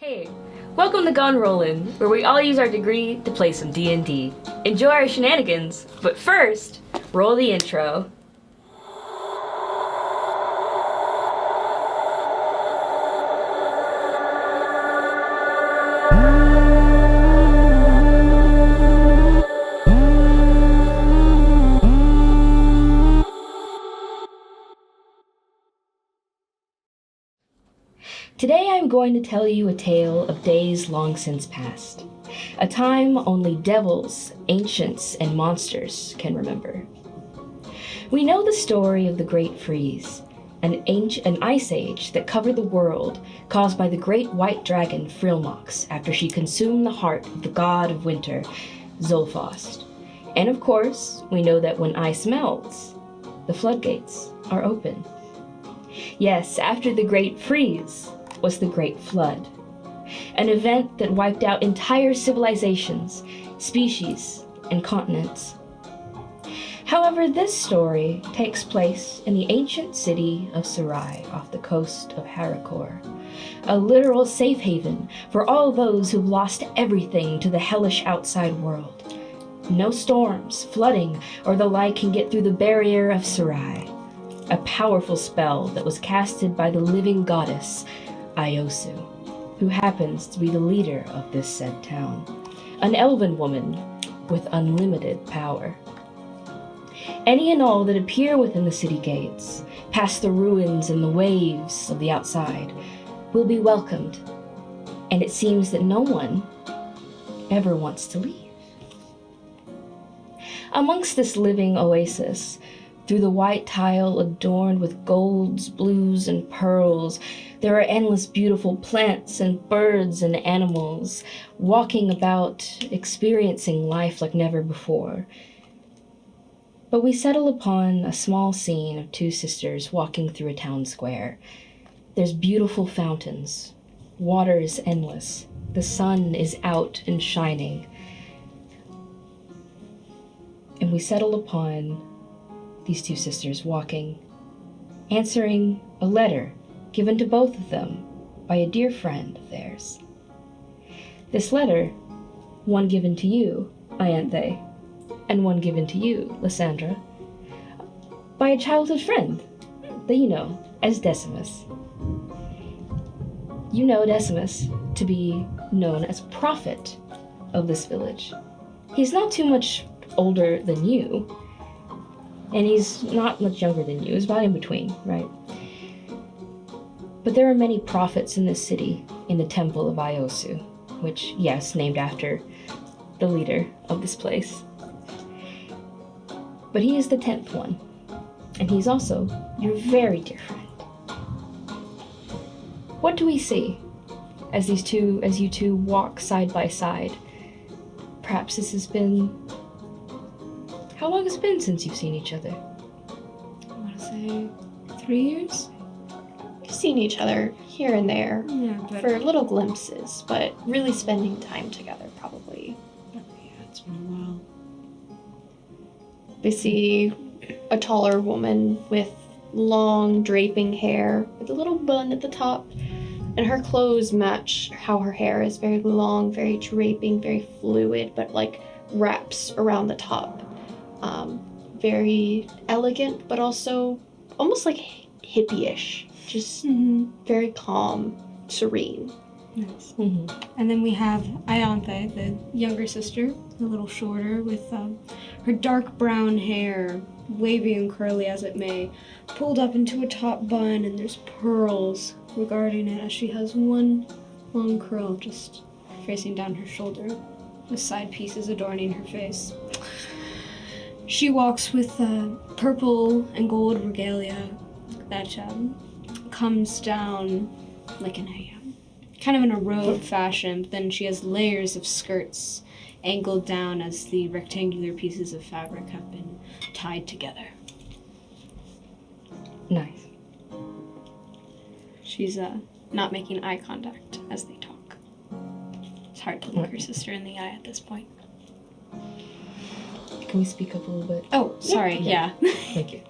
Hey, welcome to Gone Rollin, where we all use our degree to play some D&D. Enjoy our shenanigans, but first, roll the intro. Today I'm going to tell you a tale of days long since past, a time only devils, ancients, and monsters can remember. We know the story of the Great Freeze, an ice age that covered the world caused by the great white dragon Frilmox after she consumed the heart of the god of winter, Zolfost. And of course, we know that when ice melts, the floodgates are open. Yes, after the Great Freeze was the Great Flood, an event that wiped out entire civilizations, species, and continents. However, this story takes place in the ancient city of Sarai off the coast of Harakor, a literal safe haven for all those who've lost everything to the hellish outside world. No storms, flooding, or the like can get through the barrier of Sarai, a powerful spell that was casted by the living goddess Iosu, who happens to be the leader of this said town, an elven woman with unlimited power. Any and all that appear within the city gates, past the ruins and the waves of the outside, will be welcomed, and it seems that no one ever wants to leave. Amongst this living oasis, through the white tile adorned with golds, blues, and pearls, there are endless beautiful plants and birds and animals walking about, experiencing life like never before. But we settle upon a small scene of two sisters walking through a town square. There's beautiful fountains. Water is endless. The sun is out and shining. And we settle upon these two sisters walking, answering a letter given to both of them by a dear friend of theirs. This letter, one given to you, Ianthe, and one given to you, Lysandra, by a childhood friend that you know as Decimus. You know Decimus to be known as prophet of this village. He's not too much older than you, and he's not much younger than you. He's about in between, right? But there are many prophets in this city, in the temple of Iosu, which, yes, named after the leader of this place. But he is the 10th one, and he's also your very dear friend. What do we see as you two walk side by side? Perhaps this has been... How long has it been since you've seen each other? I want to say 3 years? We've seen each other here and there for little glimpses, but really spending time together probably. Yeah, it's been a while. We see a taller woman with long draping hair with a little bun at the top, and her clothes match how her hair is very long, very draping, very fluid, but like wraps around the top. Very elegant, but also almost like hippie-ish. Just very calm, serene. Nice. And then we have Ianthe, the younger sister, a little shorter, with her dark brown hair, wavy and curly as it may, pulled up into a top bun, and there's pearls regarding it as she has one long curl just facing down her shoulder, with side pieces adorning her face. She walks with purple and gold regalia that comes down like in a kind of in a robe fashion, but then she has layers of skirts angled down as the rectangular pieces of fabric have been tied together. Nice. She's not making eye contact as they talk. It's hard to look her sister in the eye at this point. Can we speak up a little bit? Oh, sorry, yeah. Thank you.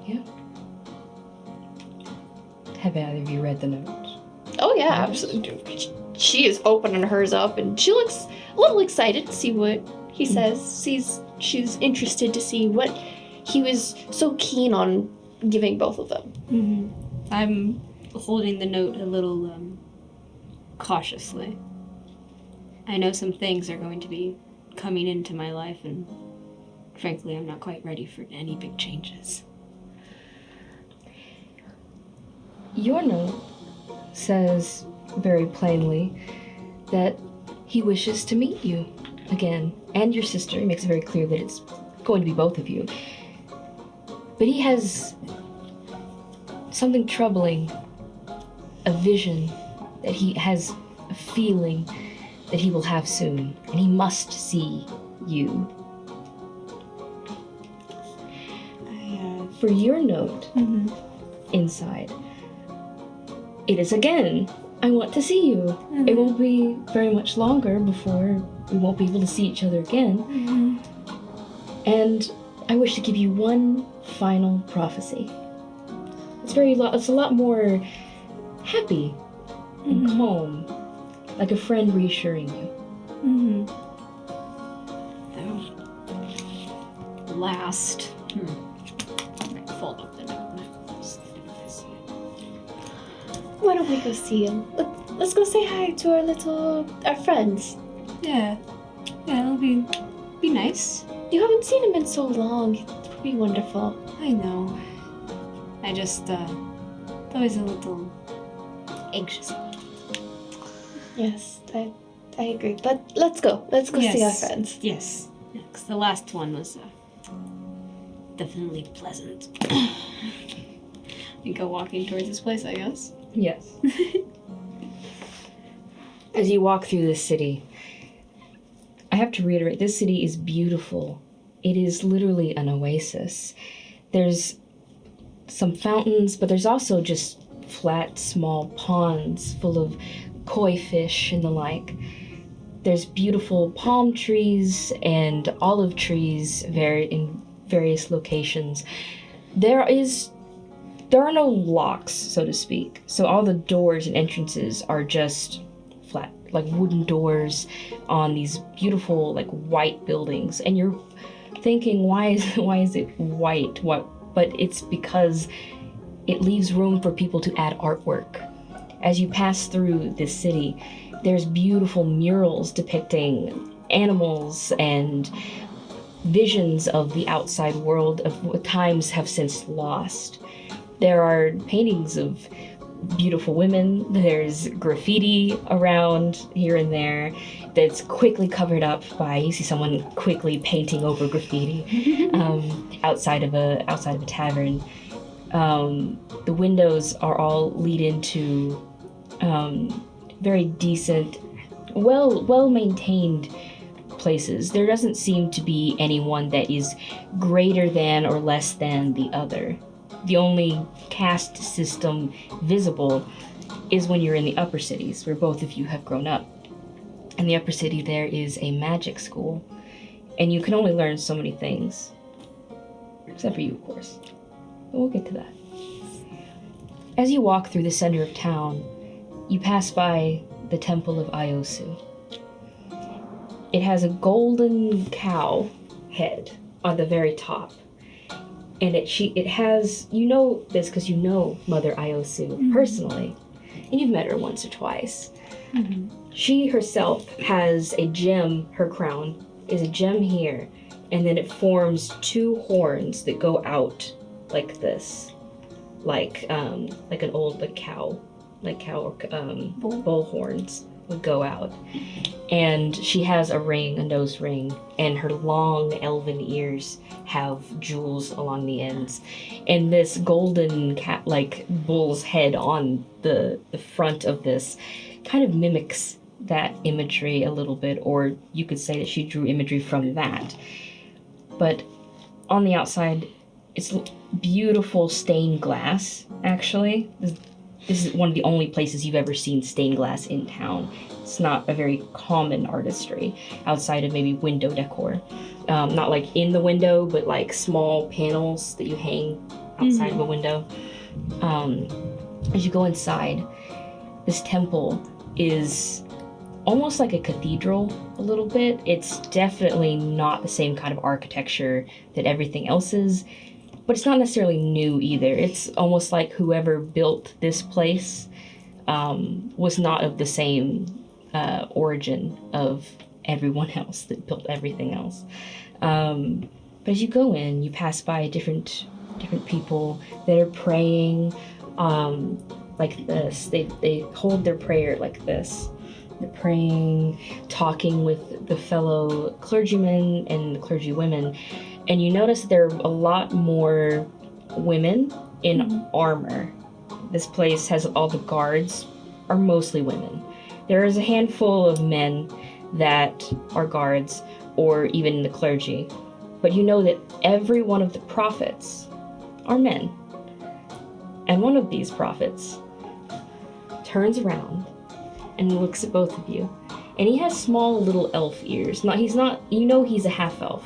Yeah. Have either of you read the notes? Oh yeah, absolutely. She is opening hers up, and she looks a little excited to see what he says. She's interested to see what he was so keen on giving both of them. Mm-hmm. I'm holding the note a little cautiously. I know some things are going to be coming into my life, and frankly, I'm not quite ready for any big changes. Your note says very plainly that he wishes to meet you again, and your sister. He makes it very clear that it's going to be both of you. But he has something troubling, a vision that he has a feeling that he will have soon, and he must see you. For your note, inside, it is again, I want to see you. It won't be very much longer before we won't be able to see each other again. And I wish to give you one final prophecy. It's a lot more happy and calm, like a friend reassuring you. The last. I'm gonna fold up the note. Why don't we go see him? Let's go say hi to our friends. Yeah, it'll be nice. You haven't seen him in so long. It would be wonderful. I know. I just always a little anxious. Yes, I agree. But let's go. Let's go see our friends. Yes. Because the last one was definitely pleasant. We go walking towards this place, I guess. Yes. As you walk through this city, I have to reiterate, this city is beautiful. It is literally an oasis. There's some fountains, but there's also just flat, small ponds full of koi fish and the like. There's beautiful palm trees and olive trees in various locations. There are no locks, so to speak. So all the doors and entrances are just flat, like wooden doors on these beautiful, like white buildings. And you're thinking, why is it white? But it's because it leaves room for people to add artwork. As you pass through this city, there's beautiful murals depicting animals and visions of the outside world of what times have since lost. There are paintings of beautiful women. There's graffiti around here and there that's quickly covered up by, you see someone quickly painting over graffiti outside of a tavern. The windows are all lead into very decent, well-maintained places. There doesn't seem to be anyone that is greater than or less than the other. The only caste system visible is when you're in the upper cities, where both of you have grown up. In the upper city, there is a magic school, and you can only learn so many things. Except for you, of course. But we'll get to that. As you walk through the center of town, you pass by the Temple of Iosu. It has a golden cow head on the very top. And it has, you know this because you know Mother Iosu personally, and you've met her once or twice. She herself has a gem, her crown is a gem here, and then it forms two horns that go out like this, like an old cow bull horns would go out. And she has a ring, a nose ring, and her long elven ears have jewels along the ends. And this golden cat, bull's head on the front of this kind of mimics that imagery a little bit, or you could say that she drew imagery from that. But on the outside, it's beautiful stained glass, actually. This is one of the only places you've ever seen stained glass in town. It's not a very common artistry outside of maybe window decor. Not like in the window, but like small panels that you hang outside of a window. As you go inside, this temple is almost like a cathedral a little bit. It's definitely not the same kind of architecture that everything else is, but it's not necessarily new either. It's almost like whoever built this place was not of the same origin of everyone else that built everything else. But as you go in, you pass by different people that are praying like this. They hold their prayer like this. They're praying, talking with the fellow clergymen and the clergywomen, and you notice there are a lot more women in armor. This place has all the guards are mostly women. There is a handful of men that are guards or even the clergy, but you know that every one of the prophets are men. And one of these prophets turns around and looks at both of you. And he has small little elf ears. He's a half elf.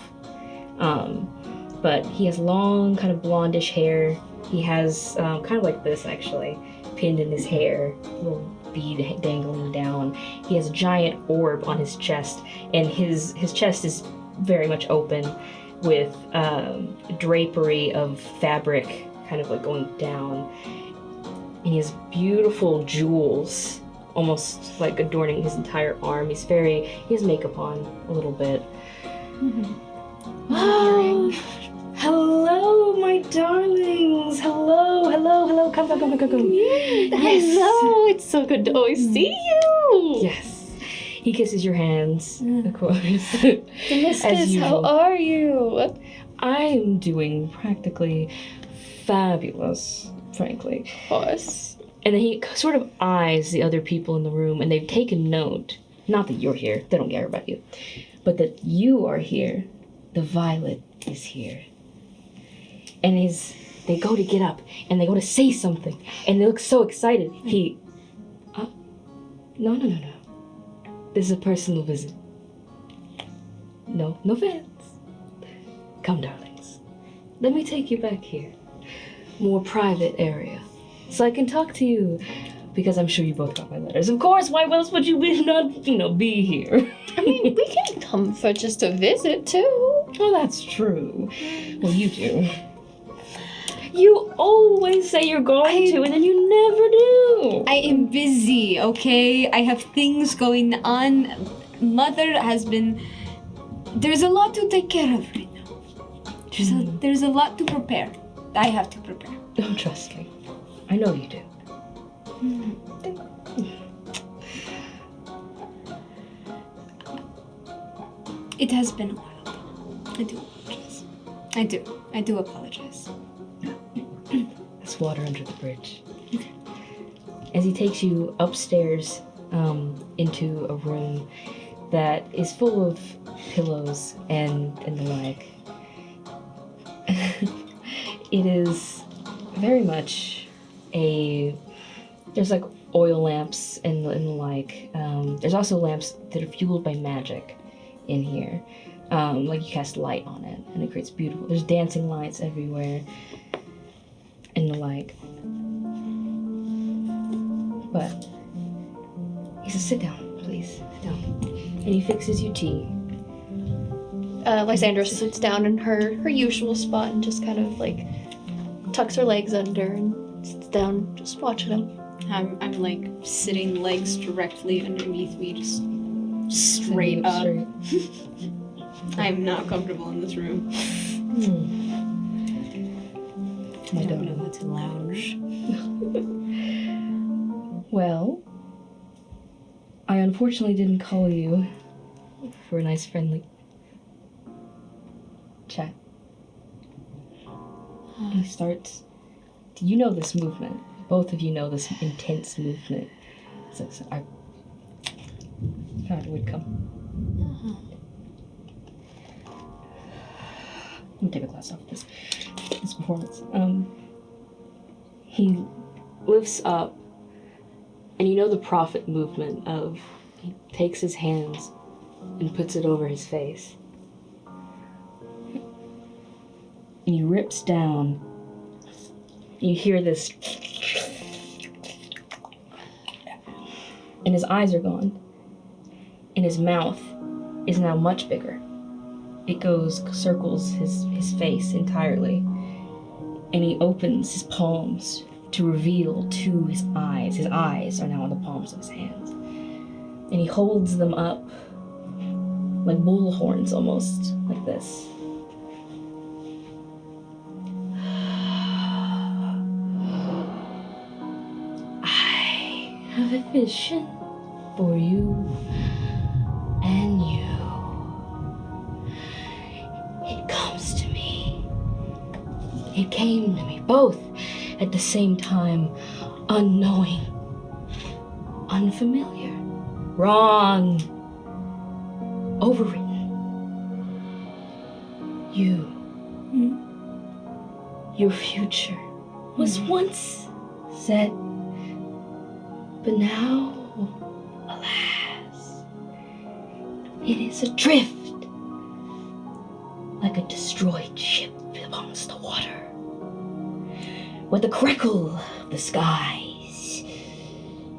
But he has long, kind of blondish hair. He has kind of like this actually, pinned in his hair, a little bead dangling down. He has a giant orb on his chest, and his chest is very much open with drapery of fabric kind of like going down. And he has beautiful jewels almost like adorning his entire arm. He has makeup on a little bit. Oh, hello, my darlings. Hello. Come. Yes. Hello, it's so good to always see you. Yes. He kisses your hands, of course. Damascus, how are you? I'm doing practically fabulous, frankly. Of course. And then he sort of eyes the other people in the room, and they've taken note, not that you're here, they don't care about you, but that you are here. The violet is here. And they go to get up, and they go to say something, and they look so excited. No. This is a personal visit. No offense. Come, darlings. Let me take you back here. More private area. So I can talk to you, because I'm sure you both got my letters. Of course, why else would you be here? I mean, we can come for just a visit, too. Well, that's true. Well, you do. You always say you're going to, and then you never do. I am busy, okay? I have things going on. Mother has been... There's a lot to take care of right now. There's a lot to prepare. I have to prepare. Don't trust me. I know you do. It has been a while. I do apologize. I do apologize. There's water under the bridge. As he takes you upstairs into a room that is full of pillows and the like. It is very much there's like oil lamps and the like. There's also lamps that are fueled by magic in here. Like you cast light on it and it creates beautiful, there's dancing lights everywhere and the like. But he says, sit down, please, sit down. And he fixes you tea. Lysandra sits down in her usual spot and just kind of like tucks her legs under and sits down just watching him. I'm like sitting legs directly underneath me, just straight up. I'm not comfortable in this room. I don't know how to lounge. Well, I unfortunately didn't call you for a nice friendly chat. He starts, do you know this movement? Both of you know this intense movement. So I thought it would come. Let me take a glass off this performance. He lifts up, and you know the prophet movement of he takes his hands and puts it over his face. And he rips down. And you hear this and his eyes are gone. And his mouth is now much bigger. It circles his face entirely. And he opens his palms to reveal to his eyes. His eyes are now on the palms of his hands. And he holds them up like bull horns almost, like this. I have a vision for you and you. It comes to me. It came to me, both at the same time, unknowing, unfamiliar, wrong, overwritten. You, your future was once set, but now, alas, it is adrift, like a destroyed ship amongst the water. With the crackle of the skies,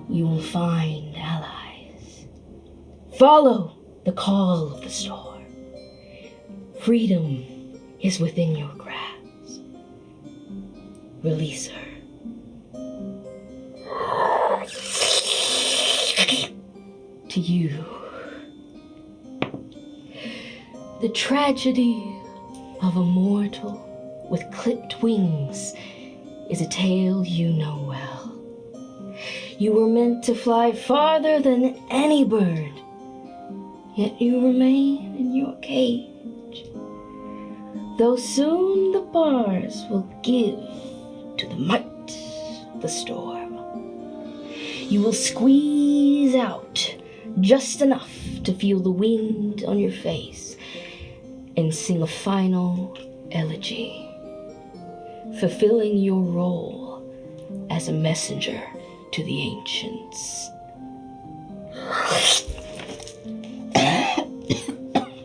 you will find allies. Follow the call of the storm. Freedom is within your grasp. Release her. To you, the tragedy of a mortal with clipped wings is a tale you know well. You were meant to fly farther than any bird, yet you remain in your cage. Though soon the bars will give to the might of the storm. You will squeeze out just enough to feel the wind on your face and sing a final elegy, fulfilling your role as a messenger to the ancients.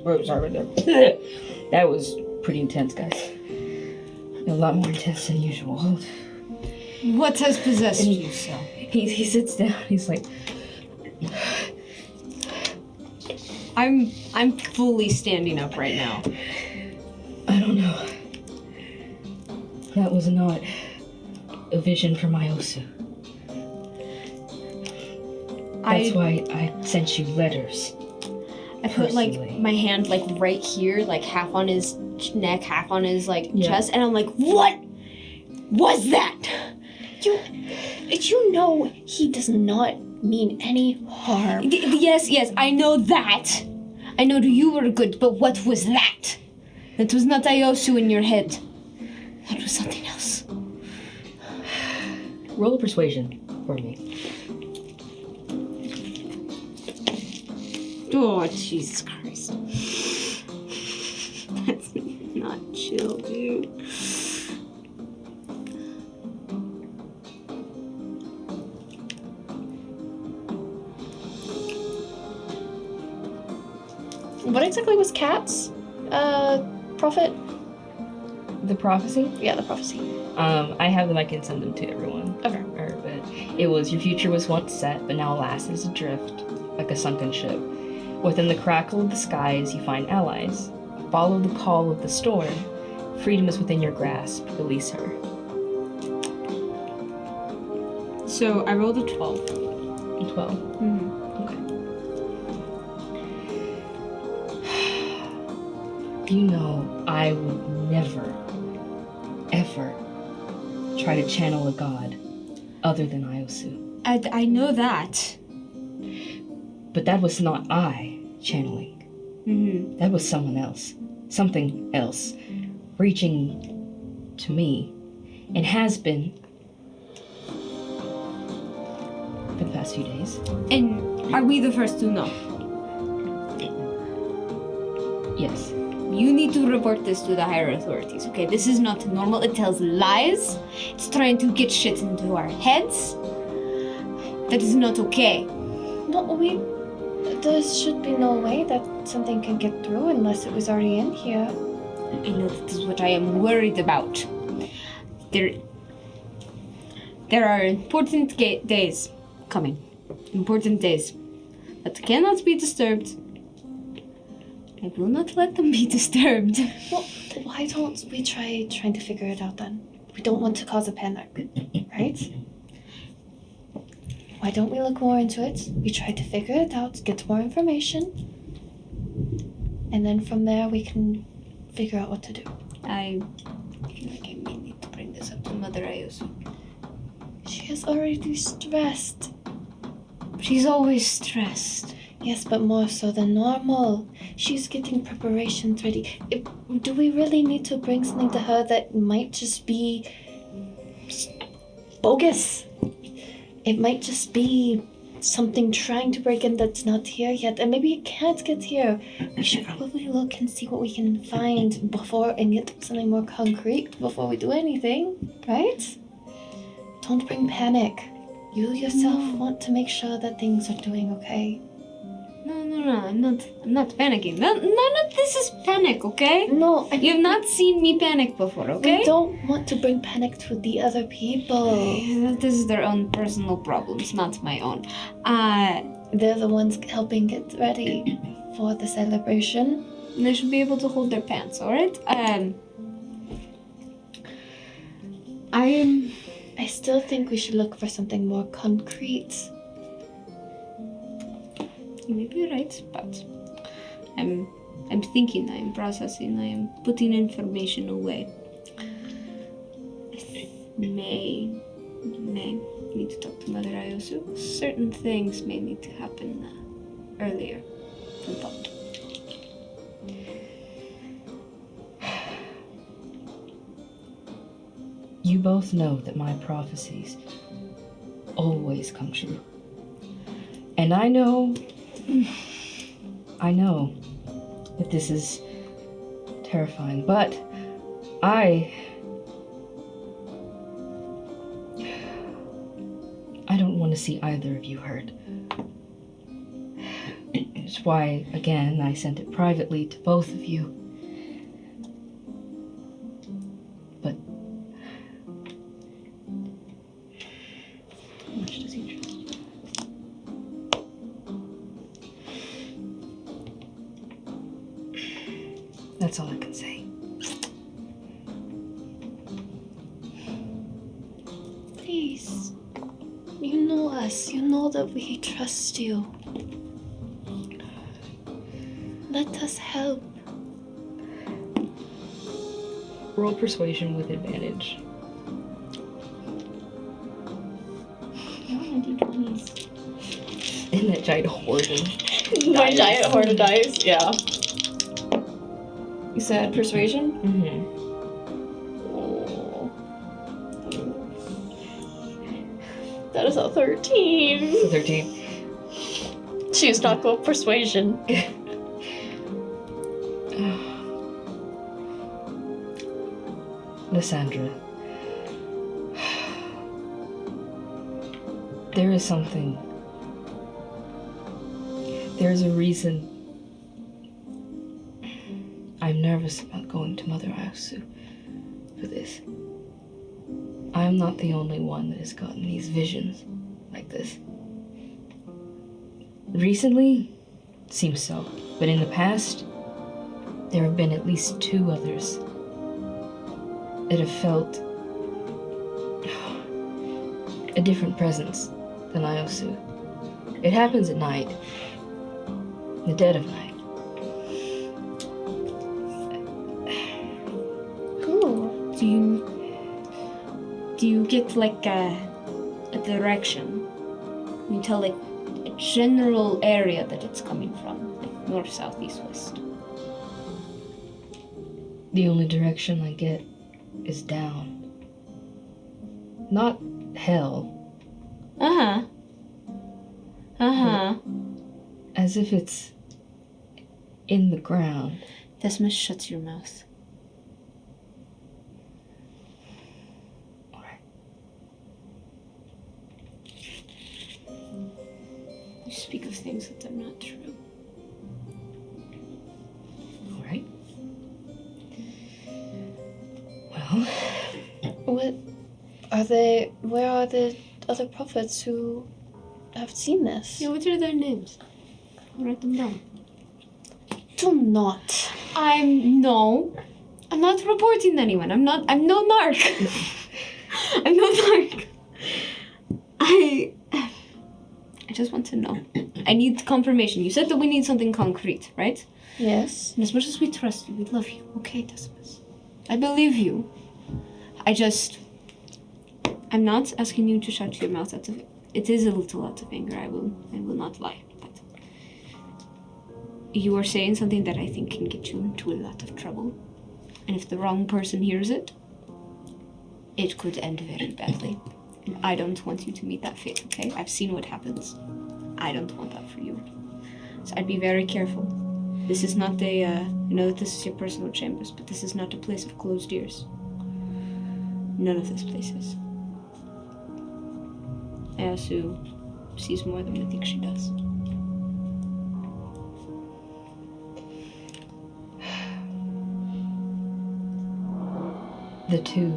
Oh, sorry about that. That was pretty intense, guys. A lot more intense than usual. What has possessed you, so? He sits down, he's like... I'm fully standing up right now. I don't know. That was not a vision from Iosu. That's why I sent you letters. I put like my hand like right here, like half on his neck, half on his chest, and I'm like, what was that? You know he does not mean any harm. Yes, I know that. I know you were good, but what was that? That was not Iosu in your head. That was something else. Roll a persuasion for me. Oh, Jesus Christ. That's not chill, dude. What exactly was Kat's prophet? The prophecy? Yeah, the prophecy. I have them, I can send them to everyone. Okay. But it was, your future was once set, but now alas it is adrift, like a sunken ship. Within the crackle of the skies, you find allies. Follow the call of the storm. Freedom is within your grasp. Release her. So I rolled a 12. 12. Mm-hmm. You know, I would never, ever try to channel a god other than Iosu. I know that. But that was not I channeling. Mm-hmm. That was someone else. Something else. Reaching to me. And has been for the past few days. And are we the first to know? Yes. You need to report this to the higher authorities, okay? This is not normal. It tells lies. It's trying to get shit into our heads. That is not okay. No, there should be no way that something can get through unless it was already in here. I know that is what I am worried about. There are important days coming. Important days that cannot be disturbed. I will not let them be disturbed. Well, why don't we trying to figure it out then? We don't want to cause a panic, right? Why don't we look more into it? We try to figure it out, get more information, and then from there we can figure out what to do. I feel like I may need to bring this up to Mother Ayuso. She is already stressed. She's always stressed. Yes, but more so than normal. She's getting preparations ready. Do we really need to bring something to her that might just be bogus? It might just be something trying to break in that's not here yet, and maybe it can't get here. We should probably look and see what we can find before and get something more concrete before we do anything, right? Don't bring panic. You yourself want to make sure that things are doing okay. No, I'm not panicking. None of this is panic, okay? No, You've not seen me panic before, okay? we don't want to bring panic to the other people. This is their own personal problems, not my own. They're the ones helping get ready for the celebration. They should be able to hold their pants, alright? I still think we should look for something more concrete. You may be right, but I'm thinking, I'm processing, I am putting information away. I may need to talk to Mother Ayuso. Certain things may need to happen earlier than thought. You both know that my prophecies always come true. And I know that this is terrifying, but I don't want to see either of you hurt. It's why, again, I sent it privately to both of you. But how much does he trust you? That's all I can say. Please. You know us. You know that we trust you. Let us help. Roll persuasion with advantage. You want to do 20s. In that giant hoarding. My giant hoard of dice, yeah. You said persuasion? Mm-hmm. Oh. That is a 13. 13. She's not good persuasion. Lysandra. There is something. There's a reason I'm nervous about going to Mother Ayuso for this. I'm not the only one that has gotten these visions like this. Recently, seems so, but in the past, there have been at least 2 others that have felt a different presence than Ayuso. It happens at night, in the dead of night. Cool. Do you get like a direction? You tell like a general area that it's coming from, like north, south, east, west. The only direction I get is down. Not hell, as if it's in the ground. Desmond, shut your mouth. Alright. You speak of things that are not true. Alright. Well, What are they? Where are the other prophets who have seen this. Yeah, what are their names? I'll write them down. Do not. I'm not reporting anyone. I'm no narc. I'm no narc. I just want to know. I need confirmation. You said that we need something concrete, right? Yes. And as much as we trust you, we love you. Okay, Decimus. I believe you. I'm not asking you to shut your mouth out of it. It is a little out of anger, I will not lie. But you are saying something that I think can get you into a lot of trouble. And if the wrong person hears it, it could end very badly. And I don't want you to meet that fate, okay? I've seen what happens. I don't want that for you. So I'd be very careful. This is not I know that this is your personal chambers, but this is not a place of closed ears. None of this place is. Ayasu sees more than we think she does. The two,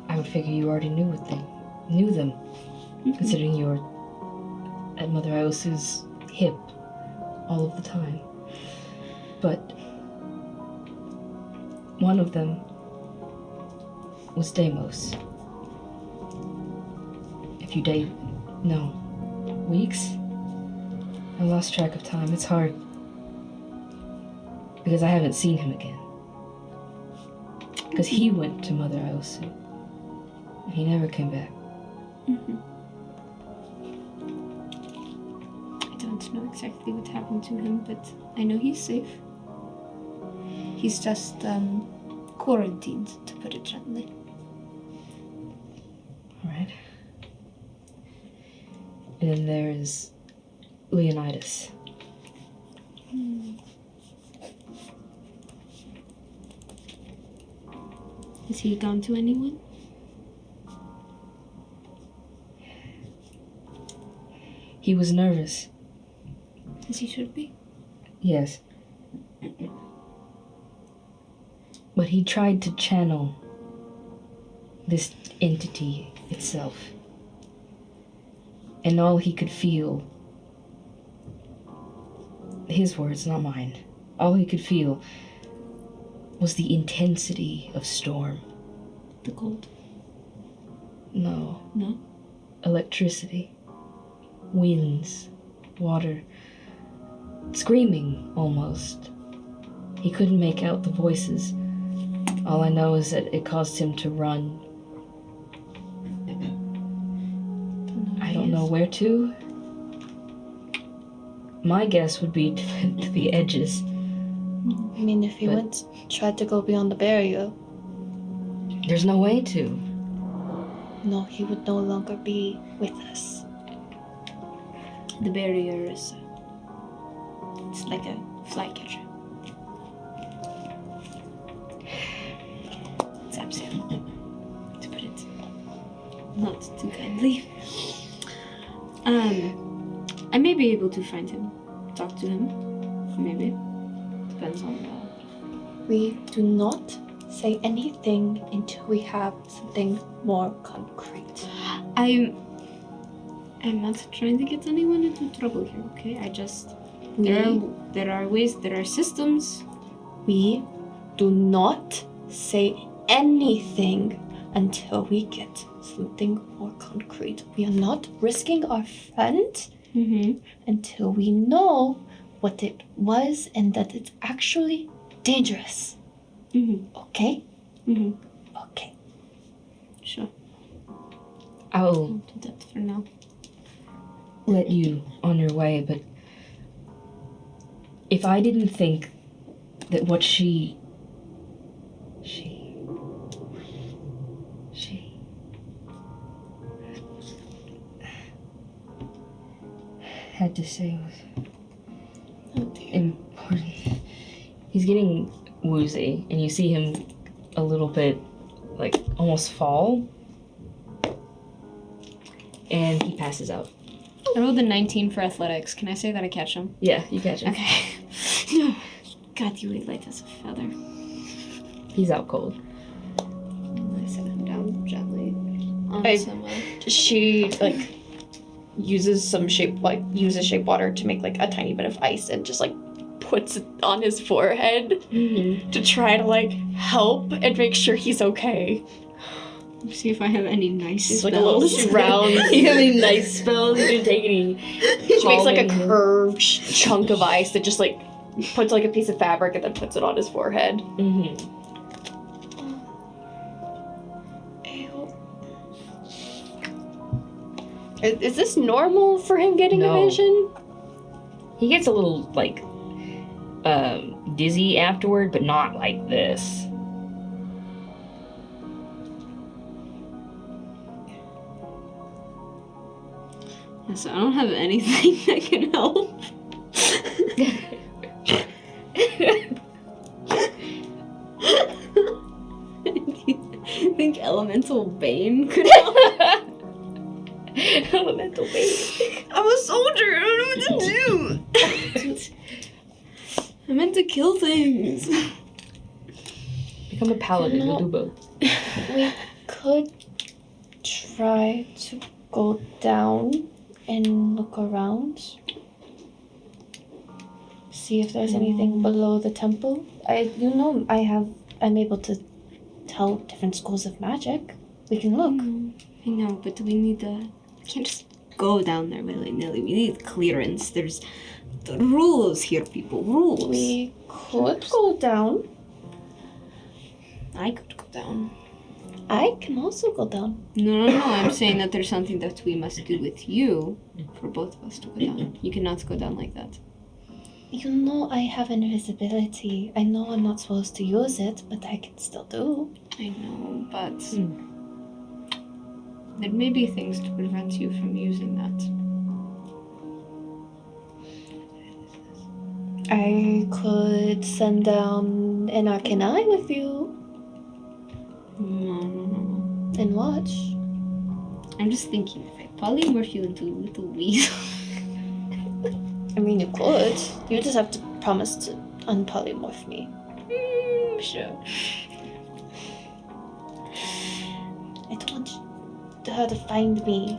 I would figure you already knew them, considering you were at Mother Ayasu's hip all of the time. But one of them was Deimos. Weeks? I lost track of time. It's hard. Because I haven't seen him again. Because he went to Mother Ayasu. And he never came back. I don't know exactly what happened to him, but I know he's safe. He's just quarantined, to put it gently. Alright. And then there's Leonidas. Has he gone to anyone? He was nervous. As he should be. Yes. But he tried to channel this entity itself. And all he could feel, his words, not mine, all he could feel was the intensity of storm. The cold? No. No? Electricity. Winds. Water. Screaming, almost. He couldn't make out the voices. All I know is that it caused him to run. I don't know where to. My guess would be to the edges. I mean, if he tried to go beyond the barrier, There's no way to. no, he would no longer be with us. The barrier is... it's like a flycatcher. Zaps him, to put it not too kindly. I may be able to find him, talk to him, maybe. Depends on We do not say anything until we have something more concrete. I'm not trying to get anyone into trouble here, okay? There are ways, there are systems. We do not say anything until we get something more concrete. We are not risking our friend until we know what it was and that it's actually dangerous. Okay? Okay. Sure. I'll Do that for now. let you on your way, but if I didn't think that what she had to say was important. He's getting woozy, and you see him a little bit, like, almost fall, and he passes out. I rolled a 19 for athletics. Can I say that I catch him? Yeah, you catch him. Okay. God, you ate light as a feather. He's out cold. I set him down gently on I- some... She, uses shape water to make like a tiny bit of ice and just like puts it on his forehead to try to like help and make sure he's okay. Let's see if I have any nice He's spells. like a little round. You have any nice spells? You didn't take any. She makes like a curved chunk of ice that just like puts like a piece of fabric and then puts it on his forehead. Mm-hmm. Is this normal for him getting No. a vision? He gets a little like dizzy afterward, but not like this. Yes, I don't have anything that can help. I think elemental bane could help. Elemental baby. I'm a soldier. I don't know what to do. I meant to kill things. Become a paladin. No. You'll do both. We could try to go down and look around. See if there's anything below the temple. I'm able to tell different schools of magic. We can look. I know, but we need to... We can't just go down there willy-nilly. We need clearance. There's the rules here, people. Rules. We could go down. I could go down. I can also go down. No. I'm saying that there's something that we must do with you for both of us to go down. You cannot go down like that. You know I have invisibility. I know I'm not supposed to use it, but I can still do. I know, but there may be things to prevent you from using that. I could send down an Arcanine with you No. and watch. I'm just thinking if I polymorph you into a little weasel. I mean, you could. You just have to promise to unpolymorph me. Sure. I don't want her to find me.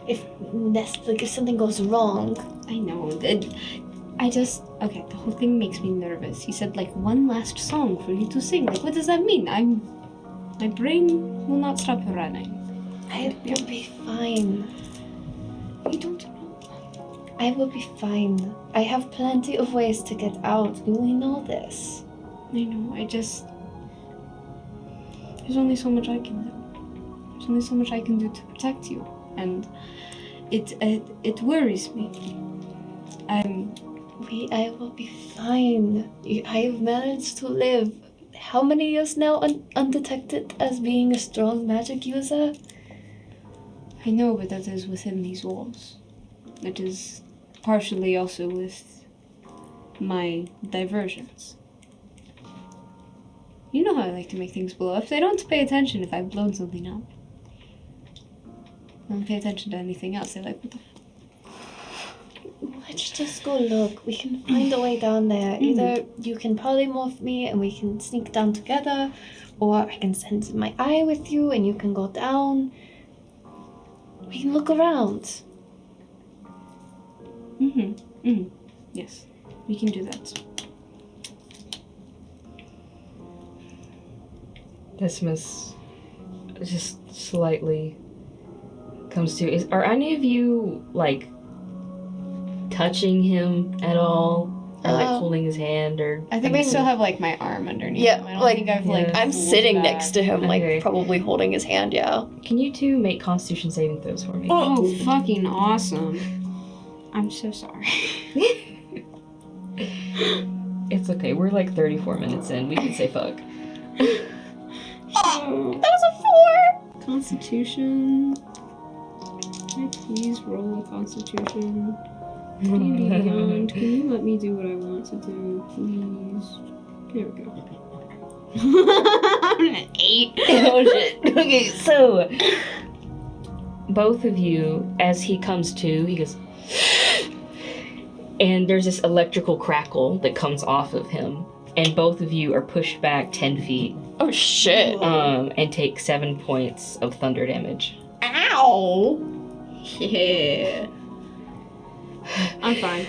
If something goes wrong. I know. Okay, the whole thing makes me nervous. He said, like, one last song for you to sing. Like, what does that mean? My brain will not stop running. I will be fine. You don't know. I will be fine. I have plenty of ways to get out. We know this. I know, there's only so much I can do. There's only so much I can do to protect you. And it worries me. I will be fine. I have managed to live how many years now undetected as being a strong magic user? I know, but that is within these walls. That is partially also with my diversions. You know how I like to make things blow up. They don't pay attention if I've blown something up. They don't pay attention to anything else. They're like, what the Let's just go look. We can find a way down there. Either you can polymorph me and we can sneak down together, or I can send my eye with you and you can go down. We can look around. Yes, we can do that. Decimus just slightly comes to. Are any of you like touching him at all, or like holding his hand, or? I think I still have like my arm underneath Yeah, him. I don't like, think I've yeah. like. I'm pulled sitting back. next to him, Okay. like probably holding his hand, yeah. Can you two make Constitution saving throws for me? Oh, fucking awesome! I'm so sorry. It's okay. We're like 34 minutes in. We can say fuck. Oh, that was a 4! Constitution. Can I please roll a Constitution? Beyond. Can you let me do what I want to do, please? There we go. I'm an 8. Oh shit. Okay, so both of you, as he comes to, he goes, and there's this electrical crackle that comes off of him, and both of you are pushed back 10 feet, Oh shit. and take 7 points of thunder damage. Ow! Yeah. I'm fine.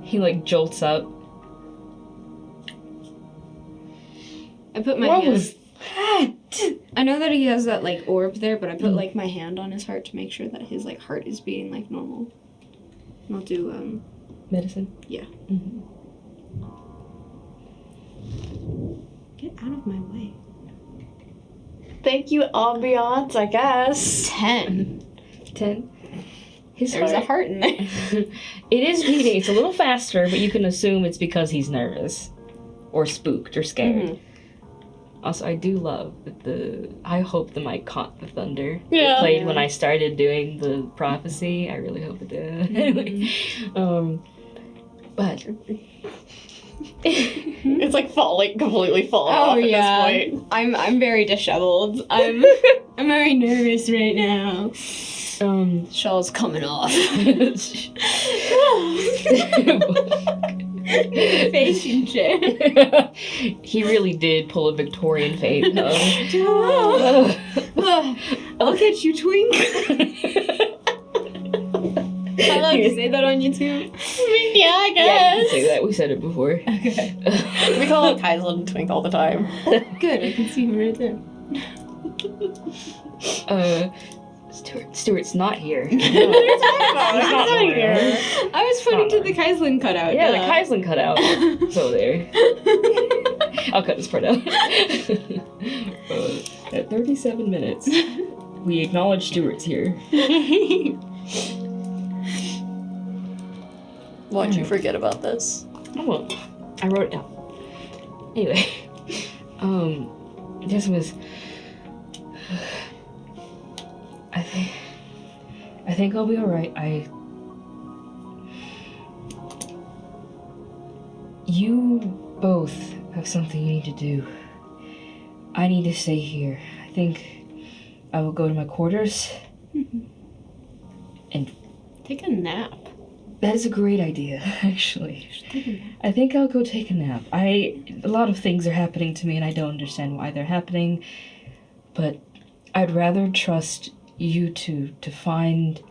He, like, jolts up. I put my What hand... was that? I know that he has that, like, orb there, but I put, like, my hand on his heart to make sure that his, like, heart is beating like normal. And I'll do, Medicine? Yeah. Mm-hmm. Get out of my way. Thank you, ambiance, I guess. 10. 10. His There's a heart in there. It is beating. It's a little faster, but you can assume it's because he's nervous. Or spooked or scared. Mhm. Also, I do love that I hope the mic caught the thunder. Yeah. It played when I started doing the prophecy. I really hope it did. Anyway, but It's like completely falling off at this point. I'm very disheveled. I'm very nervous right now. Shaw's coming off. Facing chair. He really did pull a Victorian fate. I'll catch you, Twink. Am I allowed to say that on YouTube? Yeah, I Yeah, you guess. can say that. We said it before. Okay. We call him Kaislin and Twink all the time. Good, I can see him right there. Stuart's not here. He's not here. I was pointing to the Kaislin cutout. Yeah, the Kaislin cutout. So there. I'll cut this part out. At 37 minutes, we acknowledge Stuart's here. Why'd you forget about this? Oh, well, I wrote it down. Anyway, this was. I think I'll be alright. You both have something you need to do. I need to stay here. I think I will go to my quarters. And Take a nap. that is a great idea, actually. Take a nap. I think I'll go take a nap. A lot of things are happening to me and I don't understand why they're happening. But I'd rather trust you two to find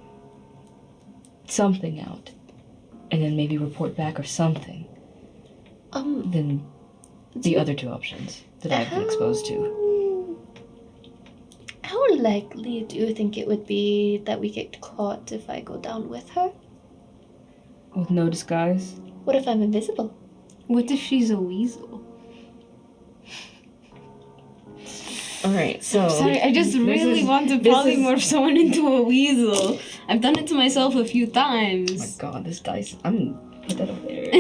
something out. And then maybe report back or something. Than the other two options that I've been exposed to. How likely do you think it would be that we get caught if I go down with her? With no disguise? What if I'm invisible? What if she's a weasel? Alright, so... Sorry, I just really want to polymorph someone into a weasel. I've done it to myself a few times. Oh my god, this dice... I'm... Put that up there.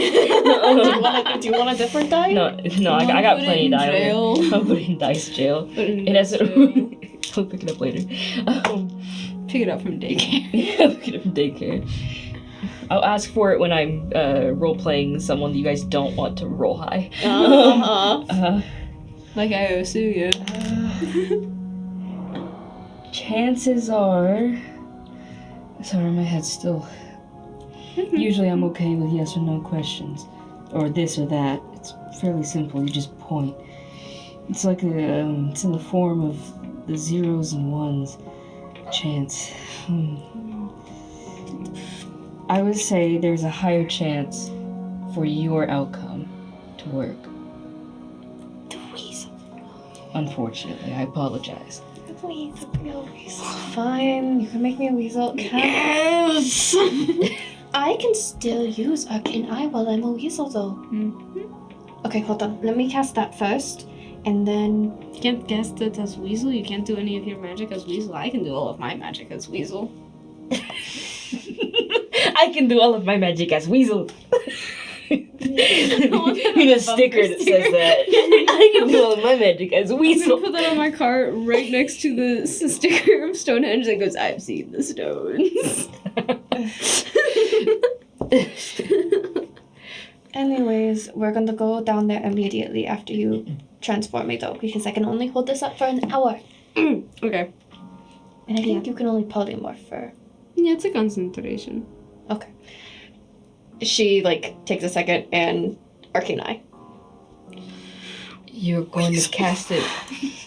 Do you want a different die? No, I got put it plenty in of die. jail. I'll put it in dice jail. Put it in It has jail. I'll pick it up later. Pick it up from daycare. I'll pick it up from daycare. I'll ask for it when I'm role-playing someone that you guys don't want to roll high. Like I sue you. Chances are... Sorry, my head's still... Usually I'm okay with yes or no questions. Or this or that. It's fairly simple, you just point. It's like it's in the form of the zeros and ones. Chance. I would say there's a higher chance for your outcome to work. The weasel. Unfortunately, I apologize. The weasel. Fine, you can make me a weasel. Yes! I can still use Arcane Eye while I'm a weasel, though. Okay, hold on. Let me cast that first, and then... You can't cast it as weasel. You can't do any of your magic as weasel. I can do all of my magic as weasel. I can do all of my magic as weasel. Need a sticker that says that. I can do all of my magic as I'm weasel. gonna put that on my cart right next to the sticker of Stonehenge that goes, I've seen the stones. Anyways, we're gonna go down there immediately after you transform me, though, because I can only hold this up for an hour. Okay. And I think you can only polymorph for... Yeah, it's a concentration. Okay. She, takes a second and Arcane Eye. You're going to cast it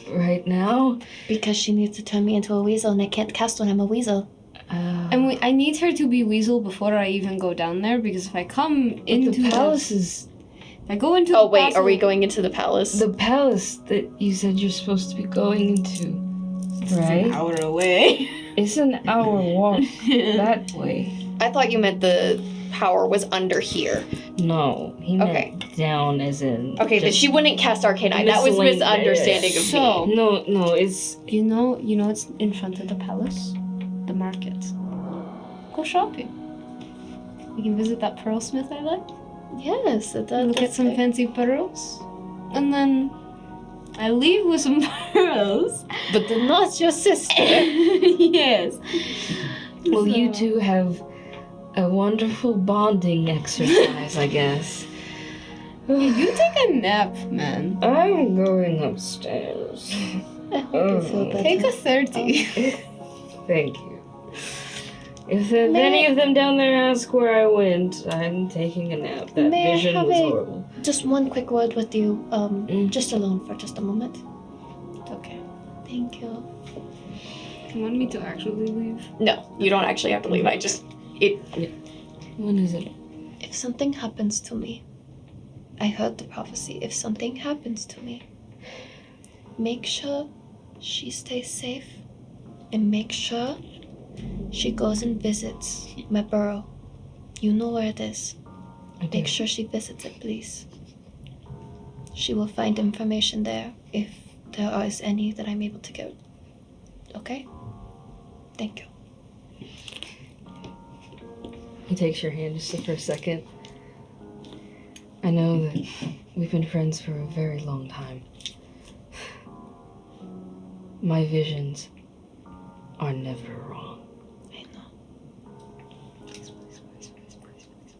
right now? Because she needs to turn me into a weasel, and I can't cast when I'm a weasel. And I need her to be Weasel before I even go down there, because if I come into the palace is... if I go into Oh, the wait, castle, are we going into the palace? The palace that you said you're supposed to be going into, It's right? an hour away. It's an hour walk that way. I thought you meant the power was under here. No, he meant down as in... Okay, then just- she wouldn't cast Arcane Eye. That was Miscellaneous. misunderstanding of So- me. No, it's... You know it's in front of the palace? The market. Go shopping. We can visit that pearl smith I like. Yes, it does. And get some fancy pearls. And then I leave with some pearls. But then not your sister. Yes. Well, you So- two have a wonderful bonding exercise, I guess. You take a nap, man. I'm going upstairs. I hope you feel better. Take a 30. Thank you. If any of them down there ask where I went, I'm taking a nap. That May I vision have was a- horrible. Just one quick word with you. Just alone for just a moment. Okay. Thank you. You want me to actually leave? No, you don't actually have to leave. When is it? If something happens to me, I heard the prophecy. If something happens to me, make sure she stays safe and make sure she goes and visits my burrow. You know where it is. I Make sure she visits it, please. She will find information there if there is any that I'm able to get. Okay? Thank you. He takes your hand just for a second. I know that we've been friends for a very long time. My visions are never wrong. I know.